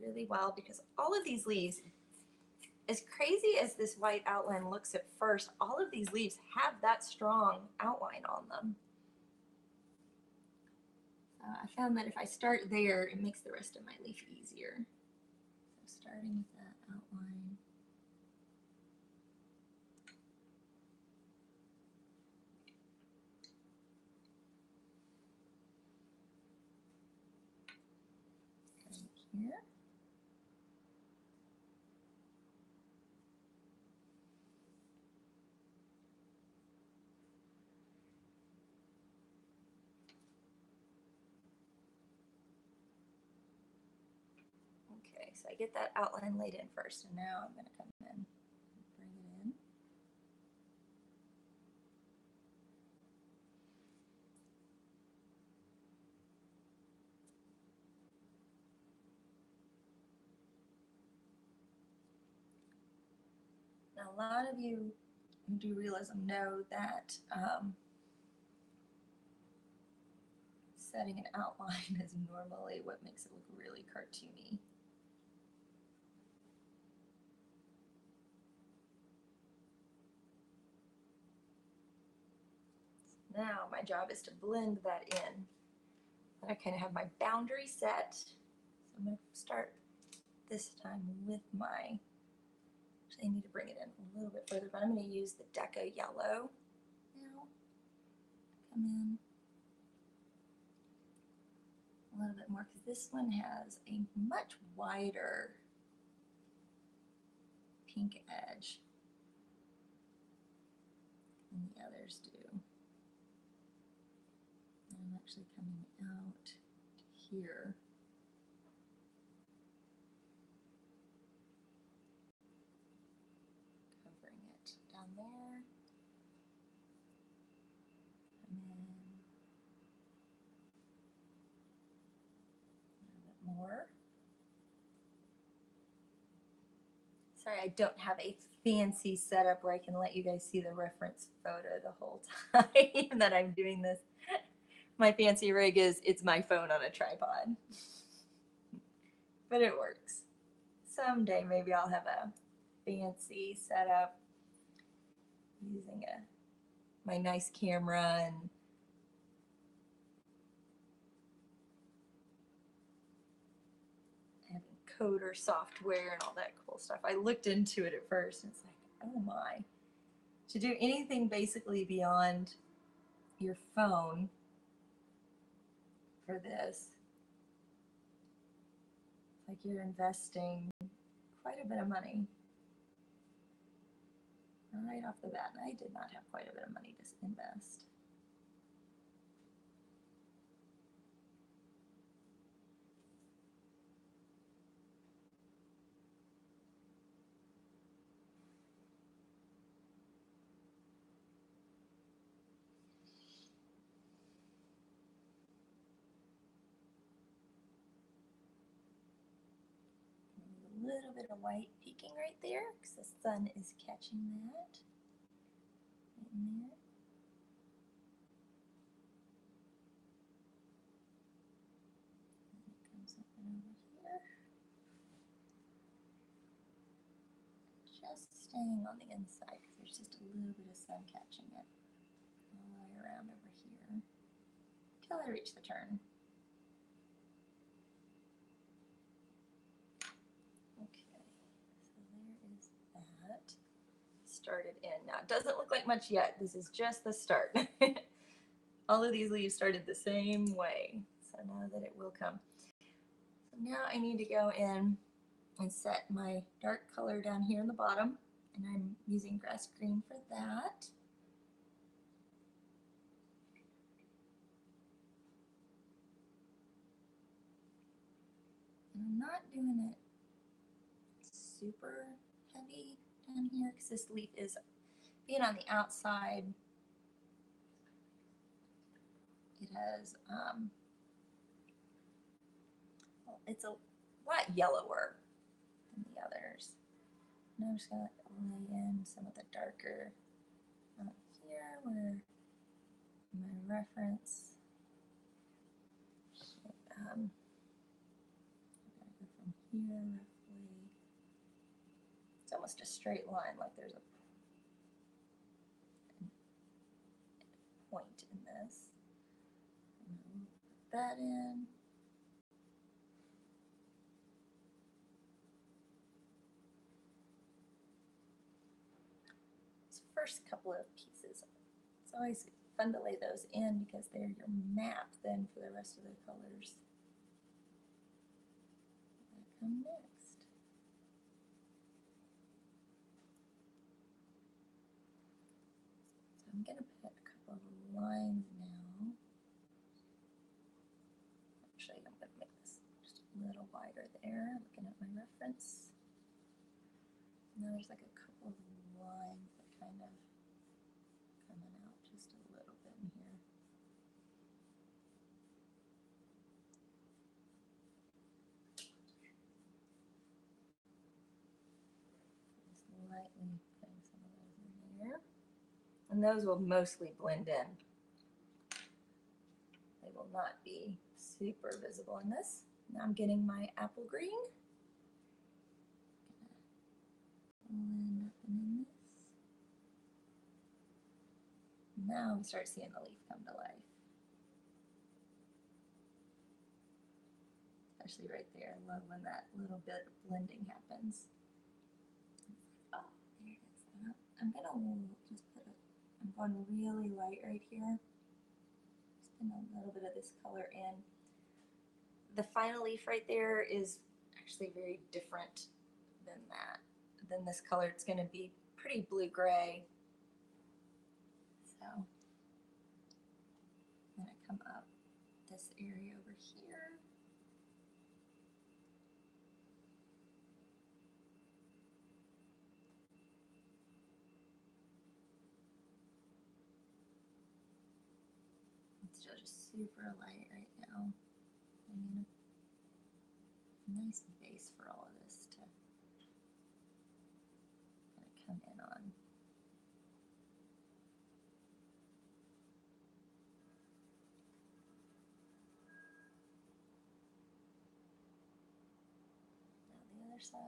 really well, because all of these leaves, as crazy as this white outline looks at first, all of these leaves have that strong outline on them. I found that if I start there, it makes the rest of my leaf easier. So starting with that outline. here. Okay, so I get that outline laid in first, and now I'm going to come in and bring it in. Now, a lot of you who do realism know that setting an outline is normally what makes it look really cartoony. Now my job is to blend that in. I kind of have my boundary set. So I'm going to start this time with my, actually I need to bring it in a little bit further, but I'm going to use the Deca Yellow now. Come in a little bit more because this one has a much wider pink edge than the others do. And I'm actually coming out to here. Covering it down there. And then a little bit more. Sorry, I don't have a fancy setup where I can let you guys see the reference photo the whole time that I'm doing this. My fancy rig is, it's my phone on a tripod. But it works. Someday maybe I'll have a fancy setup using my nice camera and having coder software and all that cool stuff. I looked into it at first and it's like, oh my. To do anything basically beyond your phone for this, like you're investing quite a bit of money right off the bat. And I did not have quite a bit of money to invest. A little bit of white peeking right there because the sun is catching that right in there. And it comes up and over here. Just staying on the inside because there's just a little bit of sun catching it all the way around over here until I reach the turn. Started in. Now it doesn't look like much yet. This is just the start. All of these leaves started the same way. So now that it will come. So now I need to go in and set my dark color down here in the bottom. And I'm using grass green for that. And I'm not doing it super heavy down here because this leaf is being on the outside. It has, well, it's a lot yellower than the others. And I'm just going to lay in some of the darker up here where my reference. I'm going to go from here roughly. It's almost a straight line, like there's a point in this. And put that in. These first couple of pieces, it's always fun to lay those in because they're your map then for the rest of the colors. come next? So I'm going to put a couple of lines now. Actually, I'm going to make this just a little wider there, looking at my reference. Now there's like a couple of lines that kind of coming out just a little bit in here. Just lightly putting some of those in there. And those will mostly blend in. They will not be super visible in this. Now I'm getting my apple green. Blend up in this. Now we start seeing the leaf come to life. Especially right there. I love when that little bit of blending happens. Oh, there it is. I'm gonna just put I'm going really light right here. Just put a little bit of this color in. The final leaf right there is actually very different than that. Than this color. It's gonna be pretty blue-gray. So I'm gonna come up this area over here. It's still just super light right now. And a nice base for all of this to kind of come in on. Now the other side.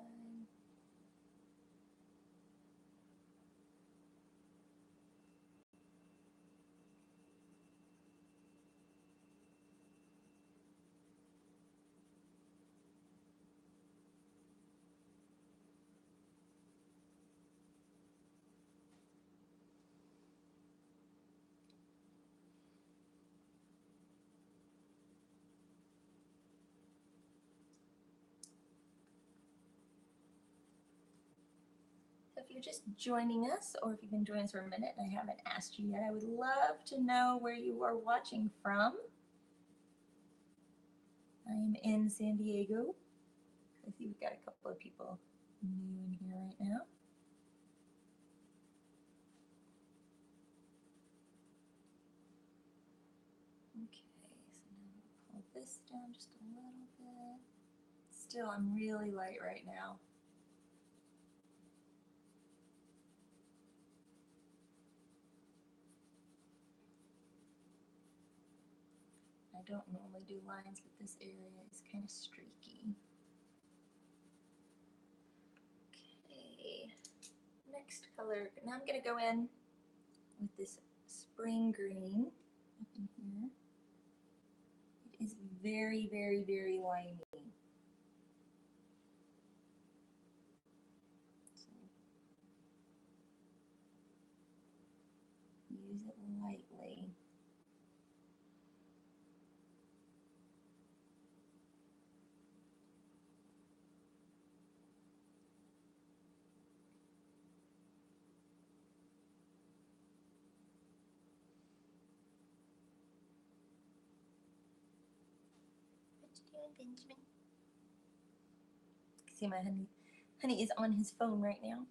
If you're just joining us, or if you've been joining us for a minute and I haven't asked you yet, I would love to know where you are watching from. I'm in San Diego. I see we've got a couple of people new in here right now. Okay, so now we'll pull this down just a little bit. Still, I'm really light right now. I don't normally do lines, but this area is kind of streaky. Okay, next color. Now I'm going to go in with this spring green up in here. It is very, very, very limey. So use it lightly. Benjamin. See, my honey is on his phone right now.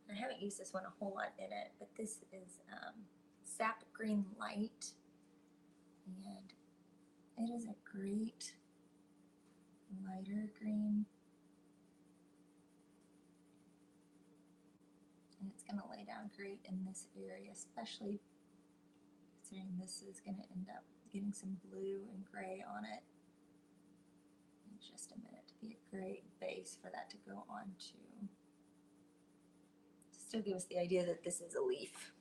I haven't used this one a whole lot in it, but this is Sap Green Light, and it is a great lighter green, and it's going to lay down great in this area, especially considering this is going to end up getting some blue and gray on it in just a minute, to be a great base for that to go on to. Still give us the idea that this is a leaf.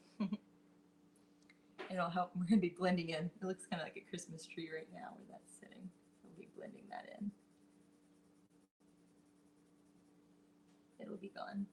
It'll help. We're going to be blending in. It looks kind of like a Christmas tree right now where that's sitting. So we'll be blending that in. It'll be gone.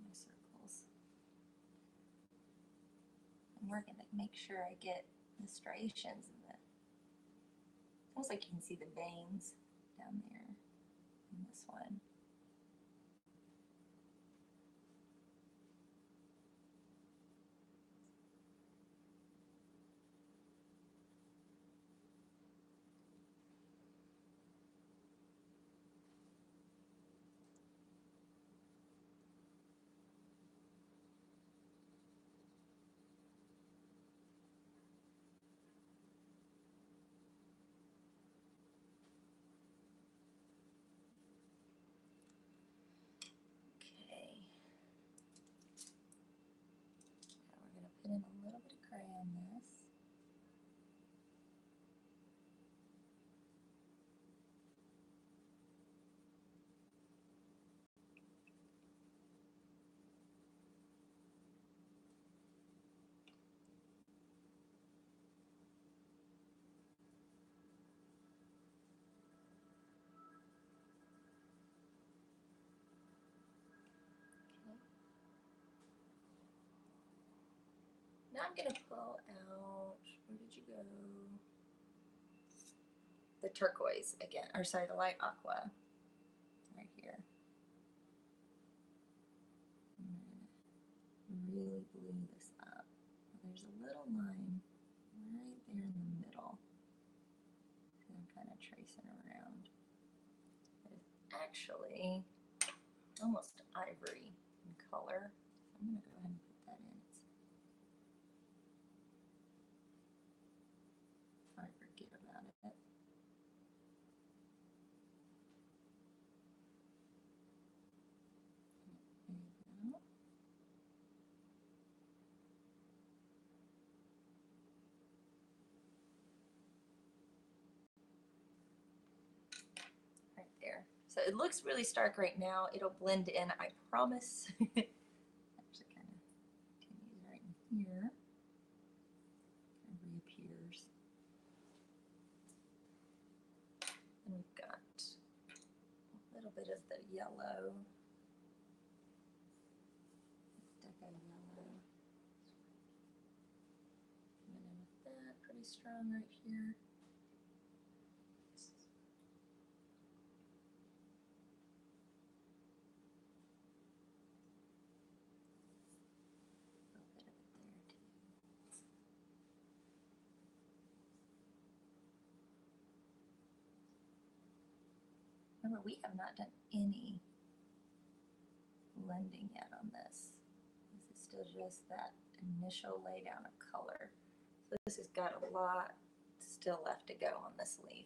My circles. I'm working to make sure I get the striations in the. It's almost like you can see the veins down there in this one. Put in a little bit of gray on this. Okay. Now I'm going to pull out, where did you go? The turquoise again, or sorry, the light aqua right here. Really blue this up. There's a little line right there in the middle. I'm kind of tracing around. It's actually almost ivory in color. I'm going to go ahead and put that in. I forget about it. There you go. Right there. So it looks really stark right now. It'll blend in, I promise. Actually kind of continues right in here. Kind of reappears. And we've got a little bit of the yellow. Deco yellow. Coming in with that pretty strong right here. Remember, we have not done any blending yet on this. This is still just that initial laydown of color. So this has got a lot still left to go on this leaf.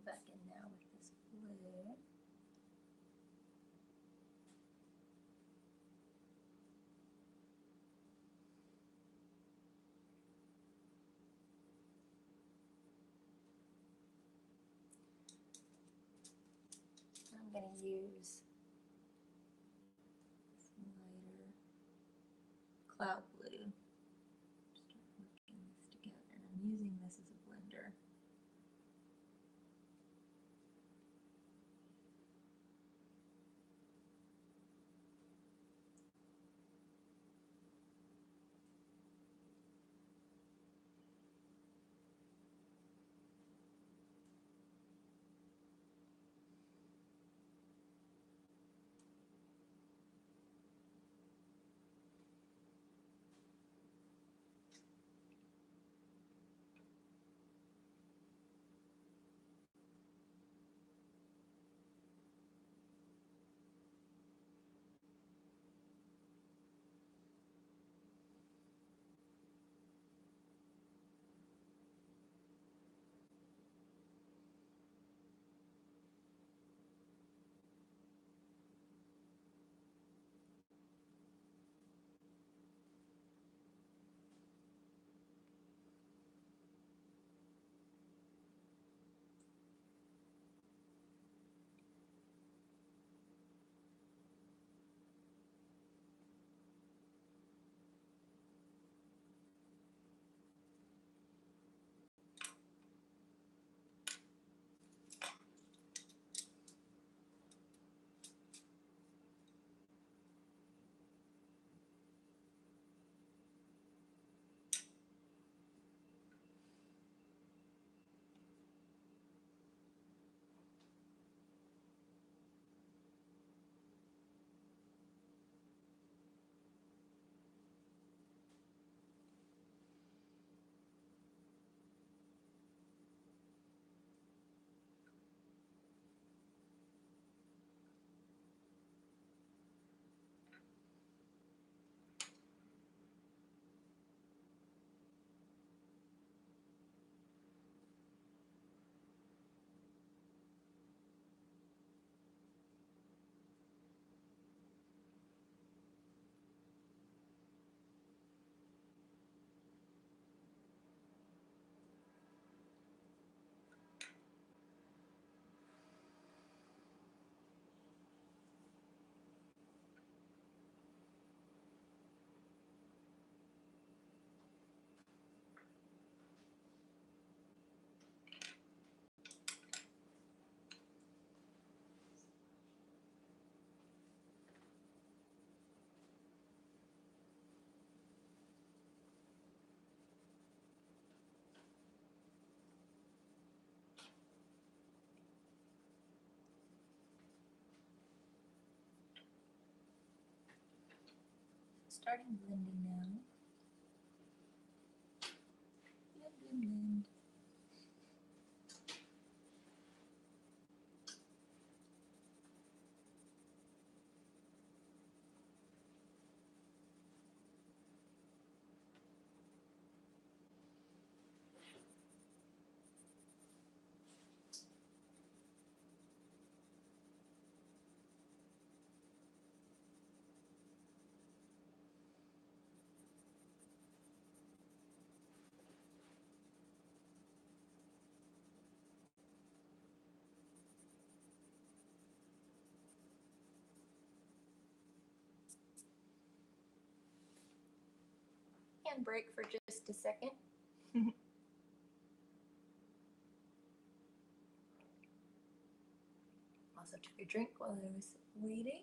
Back in now with this blue. going to use some lighter cloud blue. Start working this together. And I'm using this as a blender. Starting blending now. Blend. Break for just a second. Also took a drink while I was waiting.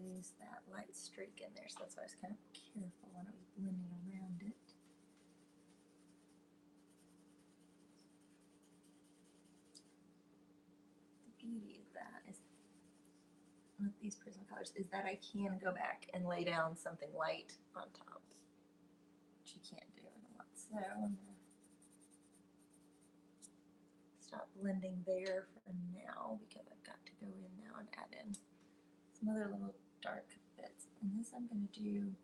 Lose that light streak in there, so that's why I was kind of careful when I was blending around it. The beauty of that is with these Prismacolors is that I can go back and lay down something light on top, which you can't do in a lot. So I'm gonna stop blending there for now because I've got to go in now and add in some other little dark bits. And this I'm going to do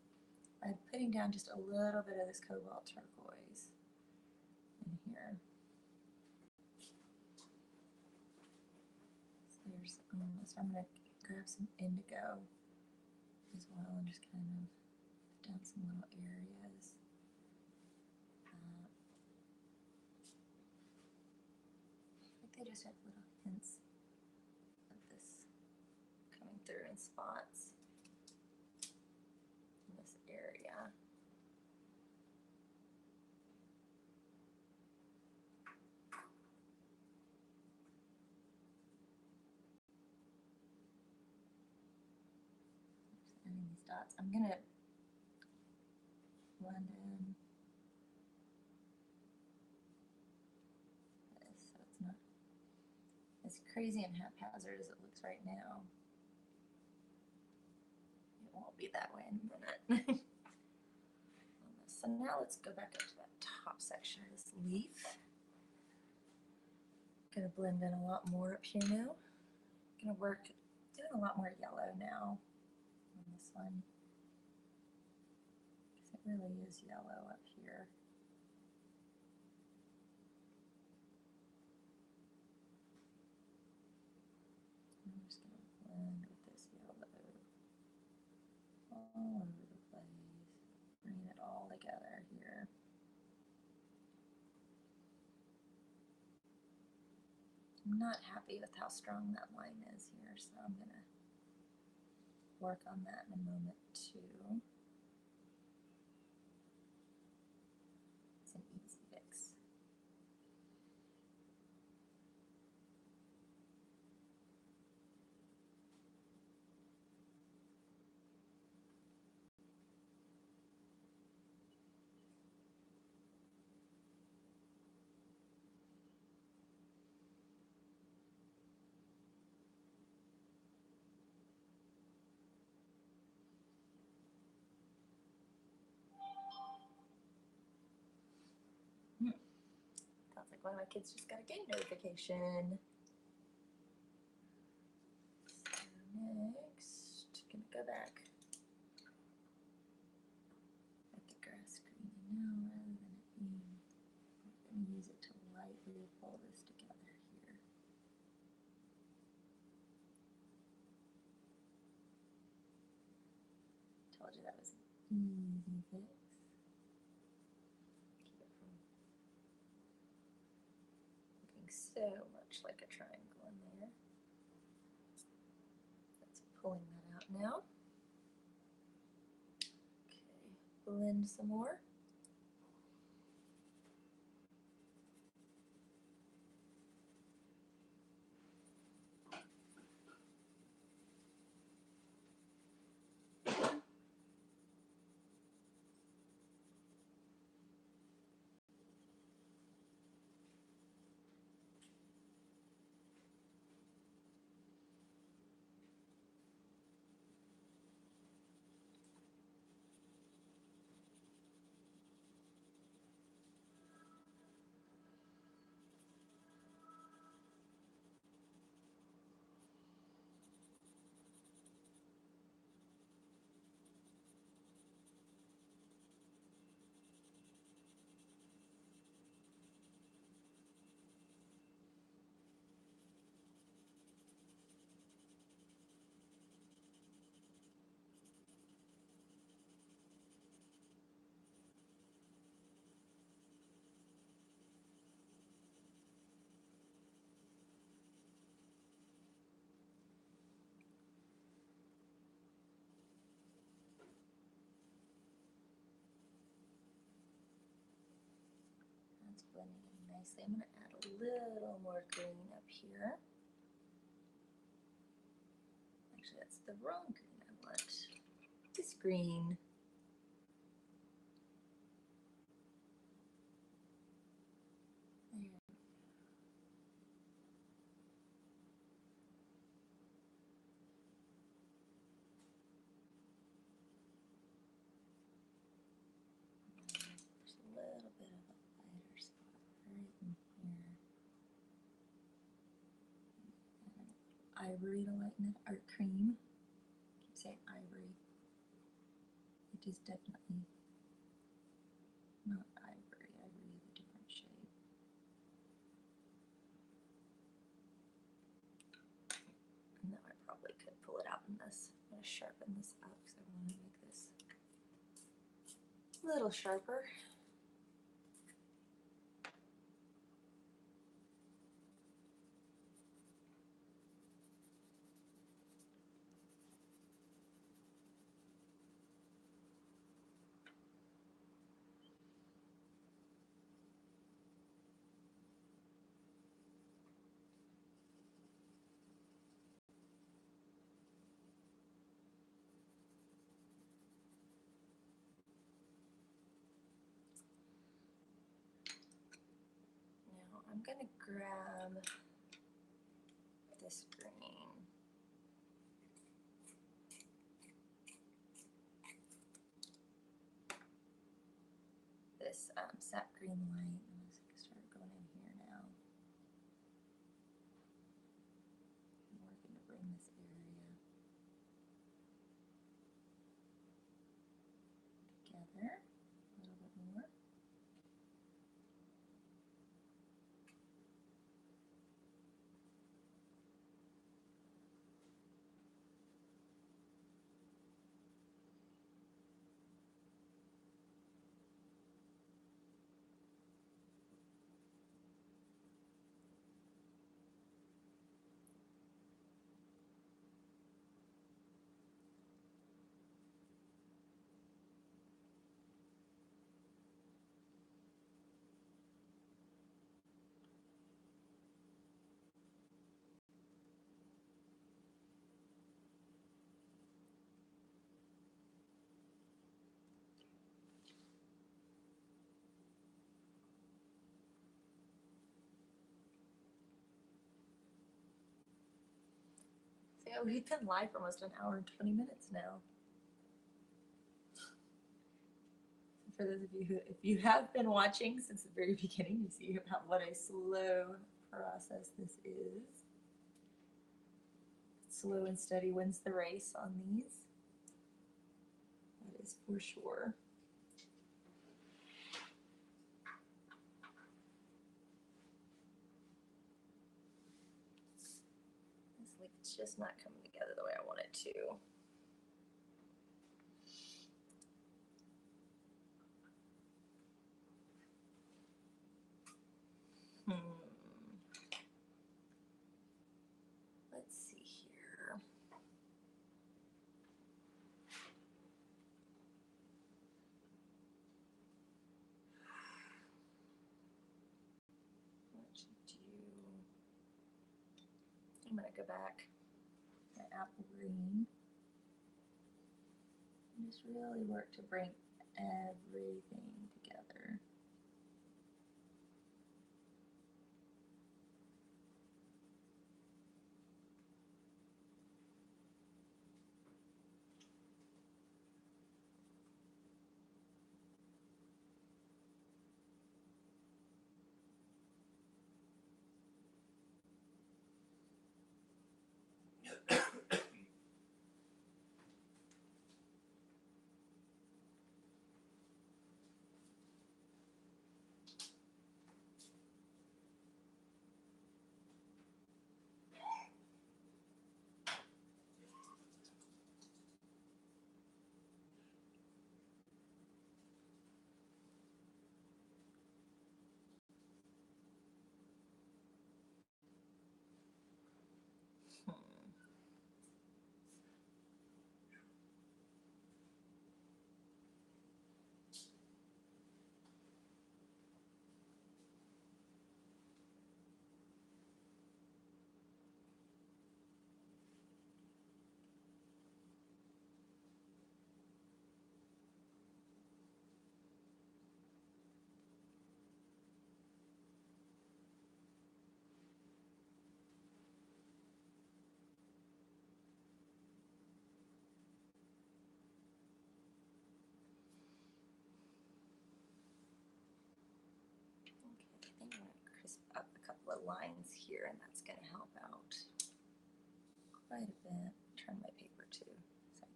by putting down just a little bit of this cobalt turquoise in here. So there's almost, I'm going to grab some indigo as well and just kind of put down some little areas. I think they just have little hints of this coming through in spots in this area. Just adding these dots. I'm gonna blend in this so it's not as crazy and haphazard as it looks right now. It won't be that way in a minute. So now let's go back up to that top section of this leaf. I'm gonna blend in a lot more up here now. I'm gonna work doing a lot more yellow now on this one, because it really is yellow up here. I'm just gonna blend with this yellow all over the place, bring it all together here. I'm not happy with how strong that line is here, so I'm gonna work on that in a moment too. It's an easy fix. Sounds like one of my kids just got a game notification. So next, gonna go back at the grass green now rather than it being, I'm gonna use it to lightly pull this together here. Told you that was an easy fix. Keep it from looking so much like a triangle in there. That's pulling that out now. Okay, blend some more. That's blending in nicely. I'm going to add a little more green up here. Actually, that's the wrong green I want. This green. There. There's a little bit of a lighter spot right in here. Add a little ivory to lighten it, or cream. I keep saying ivory. It is definitely not ivory. Ivory is a different shade. And now I probably could pull it this. I'm going to sharpen this up because I want to make this a little sharper. Now I'm going to grab this green. This sap green light. I'm going to start going in here now. I'm working to bring this area together a little bit more. So we've been live for almost an hour and 20 minutes now. For those of you who, if you have been watching since the very beginning, you see about what a slow process this is. Slow and steady wins the race on these. That is for sure. This leaf's just not coming together the way I want it to. Let's see here. What should do? I'm gonna go back to apple green and just really work to bring everything together. I think I'm going to crisp up a couple of lines here, and that's going to help out quite a bit. Turn my paper too. So.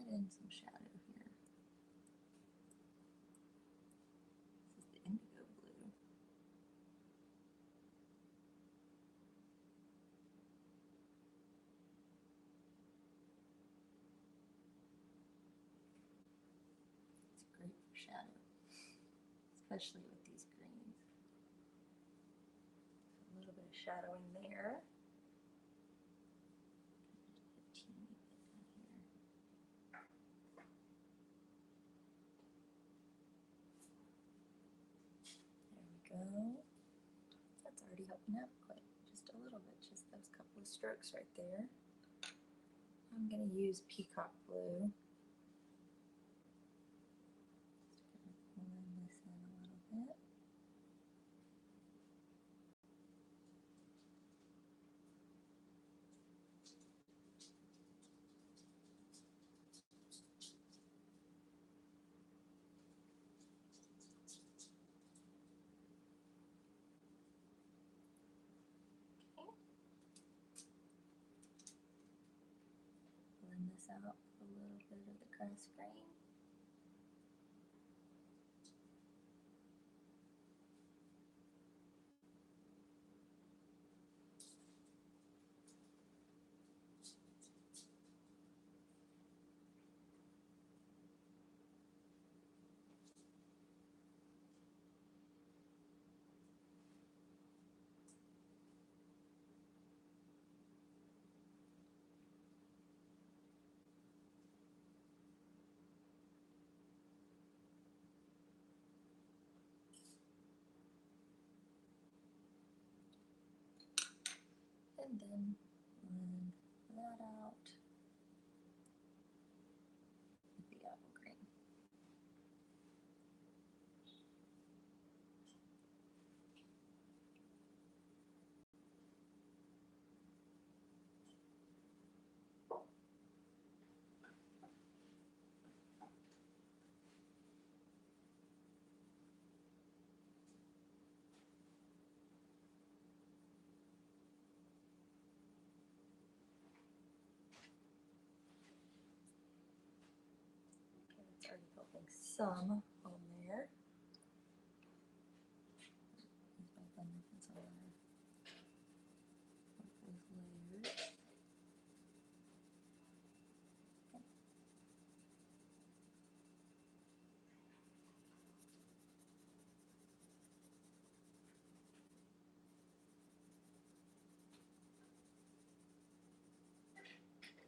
add in some shadow here. This is the indigo blue. It's great for shadow, especially with these greens. A little bit of shadow in there. There we go. That's already helping out quite just a little bit, just those couple of strokes right there. I'm going to use peacock blue. Just going to blend this in a little bit. Blend this out with a little bit of the grass green. And then blend that out with the apple green. Okay, it's already helping some on there. Use my blender pencil there. With those layers. Okay.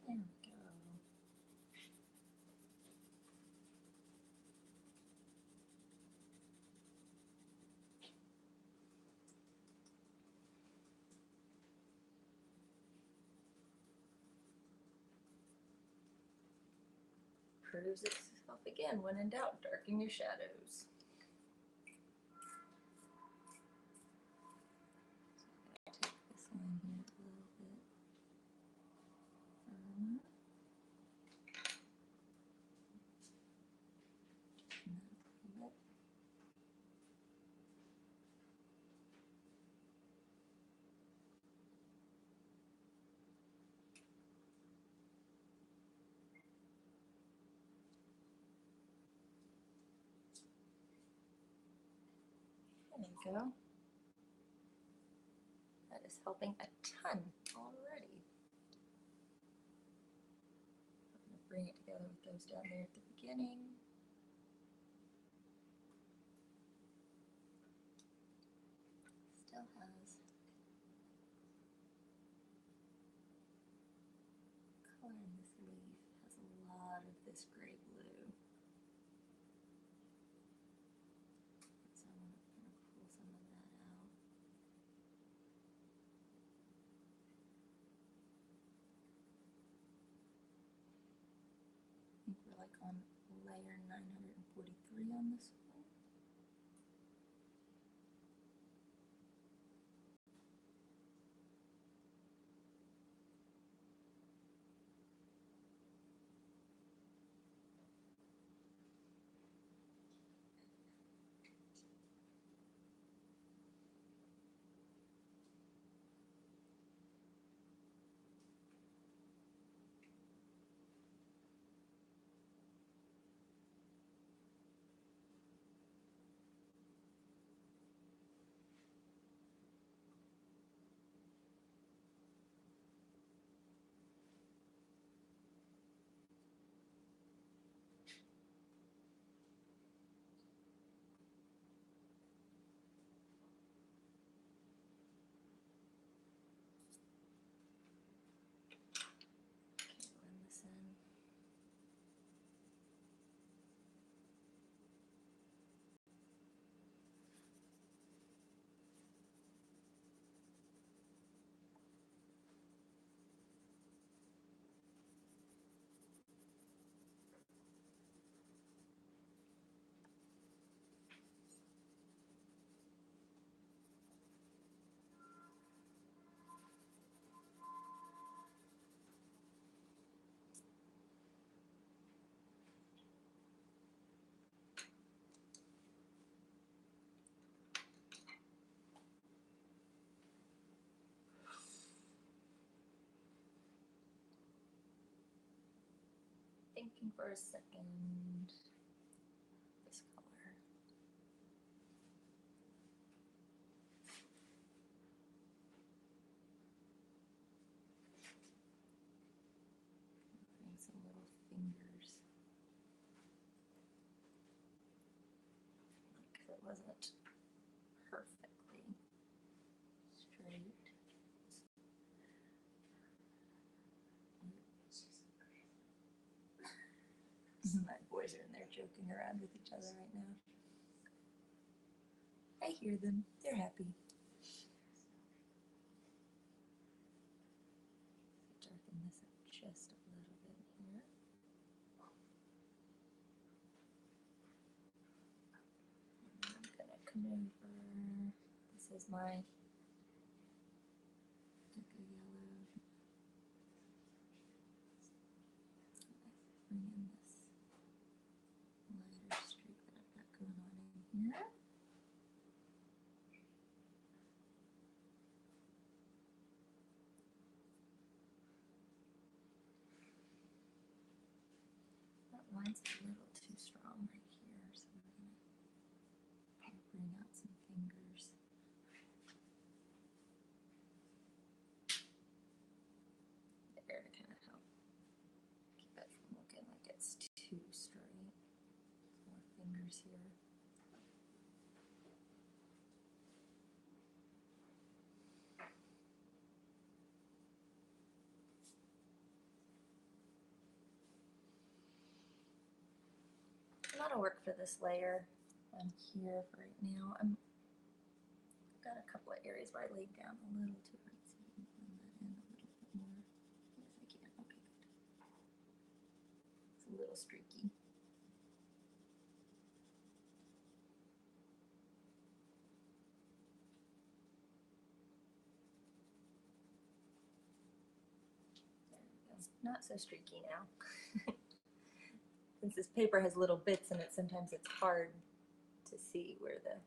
There we go. Proves itself again. When in doubt, darken your shadows. So I'm going to take this line here a little bit firmer. And then a little bit. There you go. That is helping a ton already. I'm going to bring it together with those down there at the beginning. Still has color in this leaf. Has a lot of this gray blue. So I'm going to pull some of that out. I think we're like on layer 943 on this one. looking for a second. This color. Putting some little fingers. Because it wasn't perfectly straight. My boys are in there joking around with each other right now. I hear them. They're happy. Darken this up just a little bit here. I'm gonna come over. This is my yellow. Bring in this lighter streak that I've got going on in here. That line's a little too strong right here, so I'm gonna bring out some fingers. There to kind of help keep it from looking like it's too straight. More fingers here. That'll work for this layer on here for right now. I've got a couple of areas where I laid down a little too hard, so I can blend that in a little bit more. Yes, I can. Okay, good. It's a little streaky. There we go. Not so streaky now. Since this paper has little bits in it, sometimes it's hard to see where the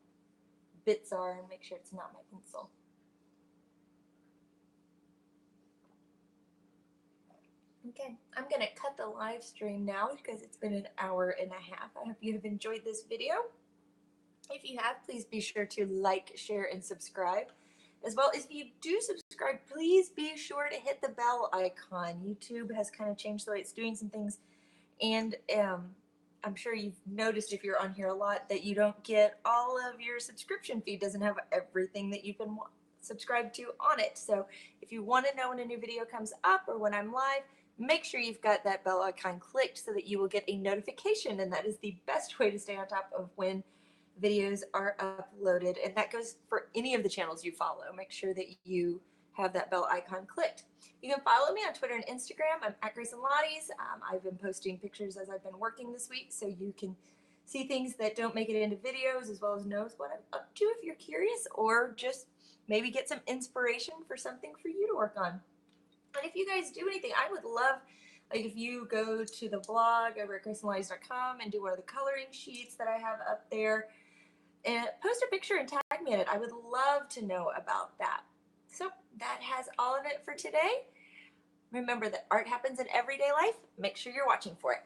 bits are and make sure it's not my pencil. Okay, I'm going to cut the live stream now because it's been an hour and a half. I hope you have enjoyed this video. If you have, please be sure to like, share, and subscribe. As well as if you do subscribe, please be sure to hit the bell icon. YouTube has kind of changed the way it's doing some things. And I'm sure you've noticed if you're on here a lot that you don't get all of your subscription feed doesn't have everything that you've been subscribed to on it. So if you want to know when a new video comes up or when I'm live, make sure you've got that bell icon clicked so that you will get a notification, and that is the best way to stay on top of when videos are uploaded. And that goes for any of the channels you follow. Make sure that you have that bell icon clicked. You can follow me on Twitter and Instagram. I'm at Grace and Lottie's. I've been posting pictures as I've been working this week, so you can see things that don't make it into videos, as well as knows what I'm up to if you're curious, or just maybe get some inspiration for something for you to work on. And if you guys do anything, I would love, like, if you go to the blog over at graceandlotties.com and do one of the coloring sheets that I have up there, and post a picture and tag me in it. I would love to know about that. So that has all of it for today. Remember that art happens in everyday life. Make sure you're watching for it.